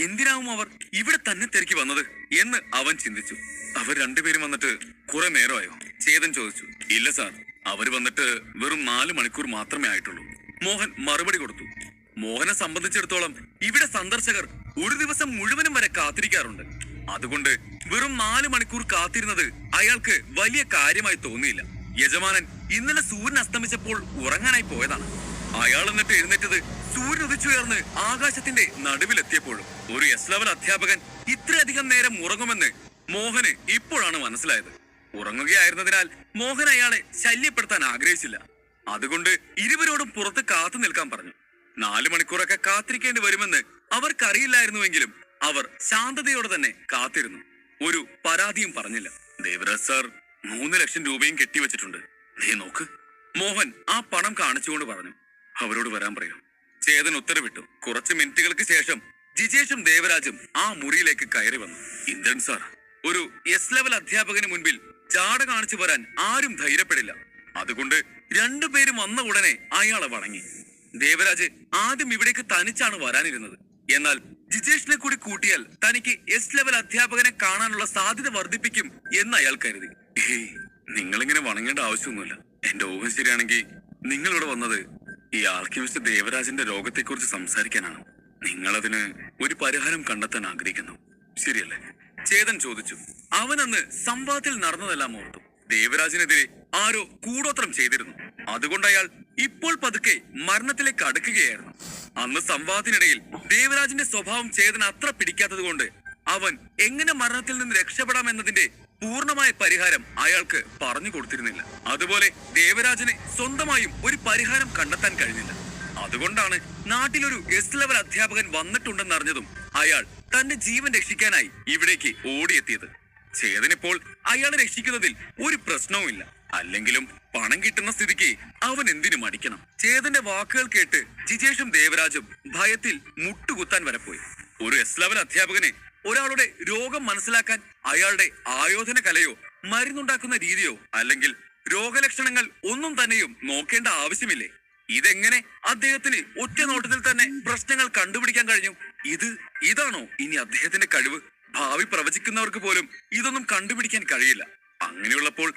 എന്തിനാവും അവർ ഇവിടെ തന്നെ തിരക്കി വന്നത് എന്ന് അവൻ ചിന്തിച്ചു. അവർ രണ്ടുപേരും വന്നിട്ട് കുറെ നേരമായോ? ചേതൻ ചോദിച്ചു. ഇല്ല സാർ, അവർ വന്നിട്ട് വെറും 4 മണിക്കൂർ മാത്രമേ ആയിട്ടുള്ളൂ. മോഹൻ മറുപടി കൊടുത്തു. മോഹനെ സംബന്ധിച്ചിടത്തോളം ഇവിടെ സന്ദർശകർ ഒരു ദിവസം മുഴുവനും വരെ കാത്തിരിക്കാറുണ്ട്. അതുകൊണ്ട് വെറും 4 മണിക്കൂർ കാത്തിരുന്നത് അയാൾക്ക് വലിയ കാര്യമായി തോന്നിയില്ല. യജമാനൻ ഇന്നലെ സൂര്യൻ അസ്തമിച്ചപ്പോൾ ഉറങ്ങാനായി പോയതാണ്. അയാൾ എന്നിട്ട് എഴുന്നേറ്റത് സൂര്യൻ ഉദിച്ചുയർന്ന് ആകാശത്തിന്റെ നടുവിലെത്തിയപ്പോഴും. ഒരു എസ് ലെവൽ അധ്യാപകൻ ഇത്രയധികം നേരം ഉറങ്ങുമെന്ന് മോഹന് ഇപ്പോഴാണ് മനസ്സിലായത്. ഉറങ്ങുകയായിരുന്നതിനാൽ മോഹൻ അയാളെ ശല്യപ്പെടുത്താൻ ആഗ്രഹിച്ചില്ല. അതുകൊണ്ട് ഇരുവരോടും പുറത്ത് കാത്തു നിൽക്കാൻ പറഞ്ഞു. 4 മണിക്കൂറൊക്കെ കാത്തിരിക്കേണ്ടി വരുമെന്ന് അവർക്കറിയില്ലായിരുന്നുവെങ്കിലും അവർ ശാന്തതയോടെ തന്നെ കാത്തിരുന്നു. ഒരു പരാതിയും പറഞ്ഞില്ല. ദേവരാജ് സാർ 3 ലക്ഷം രൂപയും കെട്ടിവെച്ചിട്ടുണ്ട്, നീ നോക്ക്. മോഹൻ ആ പണം കാണിച്ചുകൊണ്ട് പറഞ്ഞു. അവരോട് വരാൻ പറയൂ. ചേതൻ ഉത്തരവിട്ടു. കുറച്ച് മിനിറ്റുകൾക്ക് ശേഷം ജിജേഷും ദേവരാജും ആ മുറിയിലേക്ക് കയറി വന്നു. ഇന്ദ്രൻ സാർ, ഒരു എസ് ലെവൽ അധ്യാപകന് മുൻപിൽ ജാട കാണിച്ചു വരാൻ ആരും ധൈര്യപ്പെടില്ല. അതുകൊണ്ട് 2 പേരും വന്ന ഉടനെ അയാളെ വണങ്ങി. ദേവരാജ് ആദ്യം ഇവിടേക്ക് തനിച്ചാണ് വരാനിരുന്നത്. എന്നാൽ ജിജേഷിനെ കൂടി കൂട്ടിയാൽ തനിക്ക് എസ് ലെവൽ അധ്യാപകനെ കാണാനുള്ള സാധ്യത വർദ്ധിപ്പിക്കും എന്ന് അയാൾ കരുതി. നിങ്ങളിങ്ങനെ വണങ്ങേണ്ട ആവശ്യമൊന്നുമില്ല. എന്റെ ഊഹം ശരിയാണെങ്കിൽ നിങ്ങളിവിടെ വന്നത് ഈ ആൽക്കമിസ്റ്റ് ദേവരാജന്റെ രോഗത്തെക്കുറിച്ച് സംസാരിക്കാനാണ്. നിങ്ങളതിന് ഒരു പരിഹാരം കണ്ടെത്താൻ ആഗ്രഹിക്കുന്നു, ശരിയല്ലേ? ചേതൻ ചോദിച്ചു. അവനന്ന് സംവാദത്തിൽ നടന്നതെല്ലാം ഓർത്തു. ദേവരാജിനെതിരെ ആരോ കൂടോത്രം ചെയ്തിരുന്നു. അതുകൊണ്ട് അയാൾ ഇപ്പോൾ പതുക്കെ മരണത്തിലേക്ക് അടുക്കുകയായിരുന്നു. അന്ന് സംവാദത്തിനിടയിൽ ദേവരാജിന്റെ സ്വഭാവം ചേതൻ അത്ര പിടിക്കാത്തത് കൊണ്ട് അവൻ എങ്ങനെ മരണത്തിൽ നിന്ന് രക്ഷപ്പെടാം എന്നതിന്റെ പൂർണ്ണമായ പരിഹാരം അയാൾക്ക് പറഞ്ഞു കൊടുത്തിരുന്നില്ല. അതുപോലെ ദേവരാജന് സ്വന്തമായും ഒരു പരിഹാരം കണ്ടെത്താൻ കഴിഞ്ഞില്ല. അതുകൊണ്ടാണ് നാട്ടിലൊരു എസ് ലെവൽ അധ്യാപകൻ വന്നിട്ടുണ്ടെന്നറിഞ്ഞതും അയാൾ തന്റെ ജീവൻ രക്ഷിക്കാനായി ഇവിടേക്ക് ഓടിയെത്തിയത്. ചേതനിപ്പോൾ അയാളെ രക്ഷിക്കുന്നതിൽ ഒരു പ്രശ്നവുമില്ല. അല്ലെങ്കിലും പണം കിട്ടുന്ന സ്ഥിതിക്ക് അവൻ എന്തിനു മടിക്കണം? ചേതന്റെ വാക്കുകൾ കേട്ട് ജിജേഷും ദേവരാജും ഭയത്തിൽ മുട്ടുകുത്താൻ വരെ പോയി. ഒരു എസ് ലെവൽ അധ്യാപകനെ ഒരാളുടെ രോഗം മനസ്സിലാക്കാൻ അയാളുടെ ആയോധന കലയോ മരുന്നുണ്ടാക്കുന്ന രീതിയോ അല്ലെങ്കിൽ രോഗലക്ഷണങ്ങൾ ഒന്നും തന്നെയും നോക്കേണ്ട ആവശ്യമില്ലേ? ഇതെങ്ങനെ അദ്ദേഹത്തിന് ഒറ്റ നോട്ടത്തിൽ തന്നെ പ്രശ്നങ്ങൾ കണ്ടുപിടിക്കാൻ കഴിഞ്ഞു? ഇതാണോ ഇനി അദ്ദേഹത്തിന്റെ കഴിവ്? ഭാവി പ്രവചിക്കുന്നവർക്ക് പോലും ഇതൊന്നും കണ്ടുപിടിക്കാൻ കഴിയില്ല. അങ്ങനെയുള്ളപ്പോൾ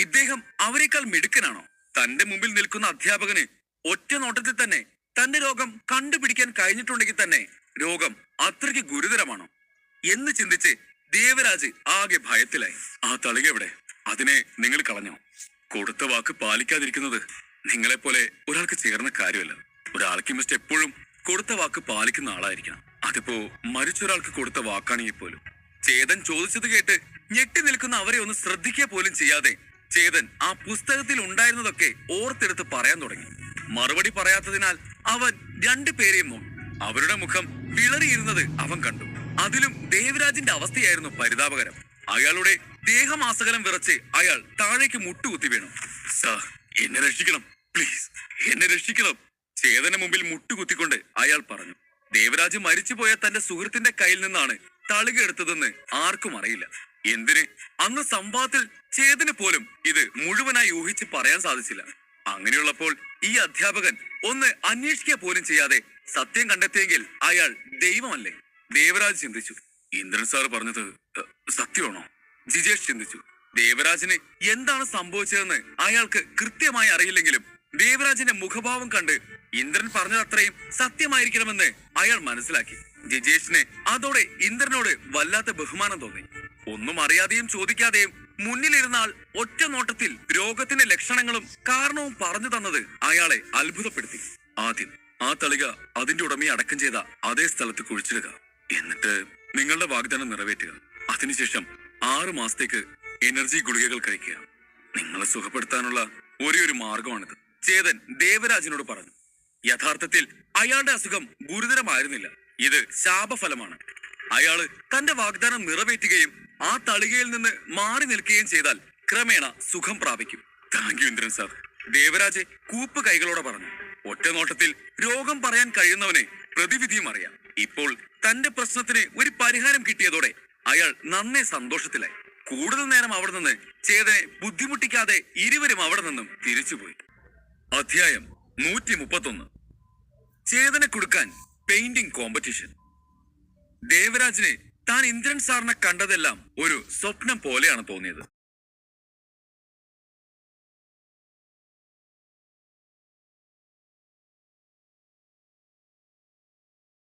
ഇദ്ദേഹം അവരെക്കാൾ മിടുക്കനാണോ? തന്റെ മുമ്പിൽ നിൽക്കുന്ന അധ്യാപകന് ഒറ്റ നോട്ടത്തിൽ തന്നെ തന്റെ രോഗം കണ്ടുപിടിക്കാൻ കഴിഞ്ഞിട്ടുണ്ടെങ്കിൽ തന്നെ രോഗം അത്രയ്ക്ക് ഗുരുതരമാണോ എന്ന് ചിന്തിച്ച് ദേവരാജ് ആകെ ഭയത്തിലായി. ആ തളിക എവിടെ? അതിനെ നിങ്ങൾ കളഞ്ഞോ? കൊടുത്ത വാക്ക് പാലിക്കാതിരിക്കുന്നത് നിങ്ങളെപ്പോലെ ഒരാൾക്ക് ചേർന്ന കാര്യമല്ല. ഒരു ആൽക്കമിസ്റ്റ് എപ്പോഴും കൊടുത്ത വാക്ക് പാലിക്കുന്ന ആളായിരിക്കണം. അതിപ്പോ മരിച്ചൊരാൾക്ക് കൊടുത്ത വാക്കാണെങ്കിൽ പോലും. ചേതൻ ചോദിച്ചത് കേട്ട് ഞെട്ടി നിൽക്കുന്ന അവരെ ഒന്ന് ശ്രദ്ധിക്കുക പോലും ചെയ്യാതെ ചേതൻ ആ പുസ്തകത്തിൽ ഉണ്ടായിരുന്നതൊക്കെ ഓർത്തെടുത്ത് പറയാൻ തുടങ്ങി. മറുപടി പറയാത്തതിനാൽ അവൻ 2 പേരെയും നോക്കി. അവരുടെ മുഖം വിളറിയിരുന്നത് അവൻ കണ്ടു. അതിലും ദേവരാജിന്റെ അവസ്ഥയായിരുന്നു പരിതാപകരം. അയാളുടെ ദേഹമാസകലം വിറച്ച് അയാൾ താഴേക്ക് മുട്ടുകുത്തി വീണു. സാർ, എന്നെ രക്ഷിക്കണം, പ്ലീസ്, എന്നെ രക്ഷിക്കണം. ചേതന മുമ്പിൽ മുട്ടുകുത്തിക്കൊണ്ട് അയാൾ പറഞ്ഞു. ദേവരാജ് മരിച്ചുപോയ തന്റെ സുഹൃത്തിന്റെ കയ്യിൽ നിന്നാണ് തളിക എടുത്തതെന്ന് ആർക്കും അറിയില്ല. എന്തിന്? അന്ന് സംഭവത്തിൽ ചേതന് പോലും ഇത് മുഴുവനായി ഊഹിച്ച് പറയാൻ സാധിച്ചില്ല. അങ്ങനെയുള്ളപ്പോൾ ഈ അധ്യാപകൻ ഒന്ന് അന്വേഷിക്കുക പോലും ചെയ്യാതെ സത്യം കണ്ടെത്തിയെങ്കിൽ അയാൾ ദൈവമല്ലേ? ദേവരാജ് ചിന്തിച്ചു. ഇന്ദ്രൻ സാർ പറഞ്ഞത് സത്യമാണോ? ജിജേഷ് ചിന്തിച്ചു. ദേവരാജിന് എന്താണ് സംഭവിച്ചതെന്ന് അയാൾക്ക് കൃത്യമായി അറിയില്ലെങ്കിലും ദേവരാജിന്റെ മുഖഭാവം കണ്ട് ഇന്ദ്രൻ പറഞ്ഞത് അത്രയും സത്യമായിരിക്കണമെന്ന് അയാൾ മനസ്സിലാക്കി. ജിജേഷിന് അതോടെ ഇന്ദ്രനോട് വല്ലാത്ത ബഹുമാനം തോന്നി. ഒന്നും അറിയാതെയും ചോദിക്കാതെയും മുന്നിലിരുന്ന ആൾ ഒറ്റ നോട്ടത്തിൽ രോഗത്തിന്റെ ലക്ഷണങ്ങളും കാരണവും പറഞ്ഞു തന്നത് അയാളെ അത്ഭുതപ്പെടുത്തി. ആദ്യം ആ തളിക അതിന്റെ ഉടമയെ അടക്കം ചെയ്ത അതേ സ്ഥലത്ത് കുഴിച്ചിടുക. എന്നിട്ട് നിങ്ങളുടെ വാഗ്ദാനം നിറവേറ്റുക. അതിനുശേഷം 6 മാസത്തേക്ക് എനർജി ഗുളികകൾ കഴിക്കുക. നിങ്ങളെ സുഖപ്പെടുത്താനുള്ള ഒരേ മാർഗമാണിത്, ചേതൻ ദേവരാജിനോട് പറഞ്ഞു. യഥാർത്ഥത്തിൽ അയാളുടെ അസുഖം ഗുരുതരമായിരുന്നില്ല. ഇത് ശാപഫലമാണ്. അയാള് തന്റെ വാഗ്ദാനം നിറവേറ്റുകയും ആ തളികയിൽ നിന്ന് മാറി നിൽക്കുകയും ചെയ്താൽ ക്രമേണ സുഖം പ്രാപിക്കും. Thank you Indran sir, Devaraj കൂപ്പ് കൈകളോടെ പറഞ്ഞു. ഒറ്റ നോട്ടത്തിൽ രോഗം പറയാൻ കഴിയുന്നവനെ പ്രതിവിധിയും അറിയാം. ഇപ്പോൾ തന്റെ പ്രശ്നത്തിന് ഒരു പരിഹാരം കിട്ടിയതോടെ അയാൾ നന്നേ സന്തോഷത്തിലായി. കൂടുതൽ നേരം അവിടെ നിന്ന് ചേതനെ ബുദ്ധിമുട്ടിക്കാതെ ഇരുവരും അവിടെ നിന്നും തിരിച്ചുപോയി. അധ്യായം 131. ചേതനെ കൊടുക്കാൻ പെയിന്റിംഗ് കോമ്പറ്റീഷൻ. ദേവരാജിനെ താൻ ഇന്ദ്രൻ സാറിനെ കണ്ടതെല്ലാം ഒരു സ്വപ്നം പോലെയാണ് തോന്നിയത്.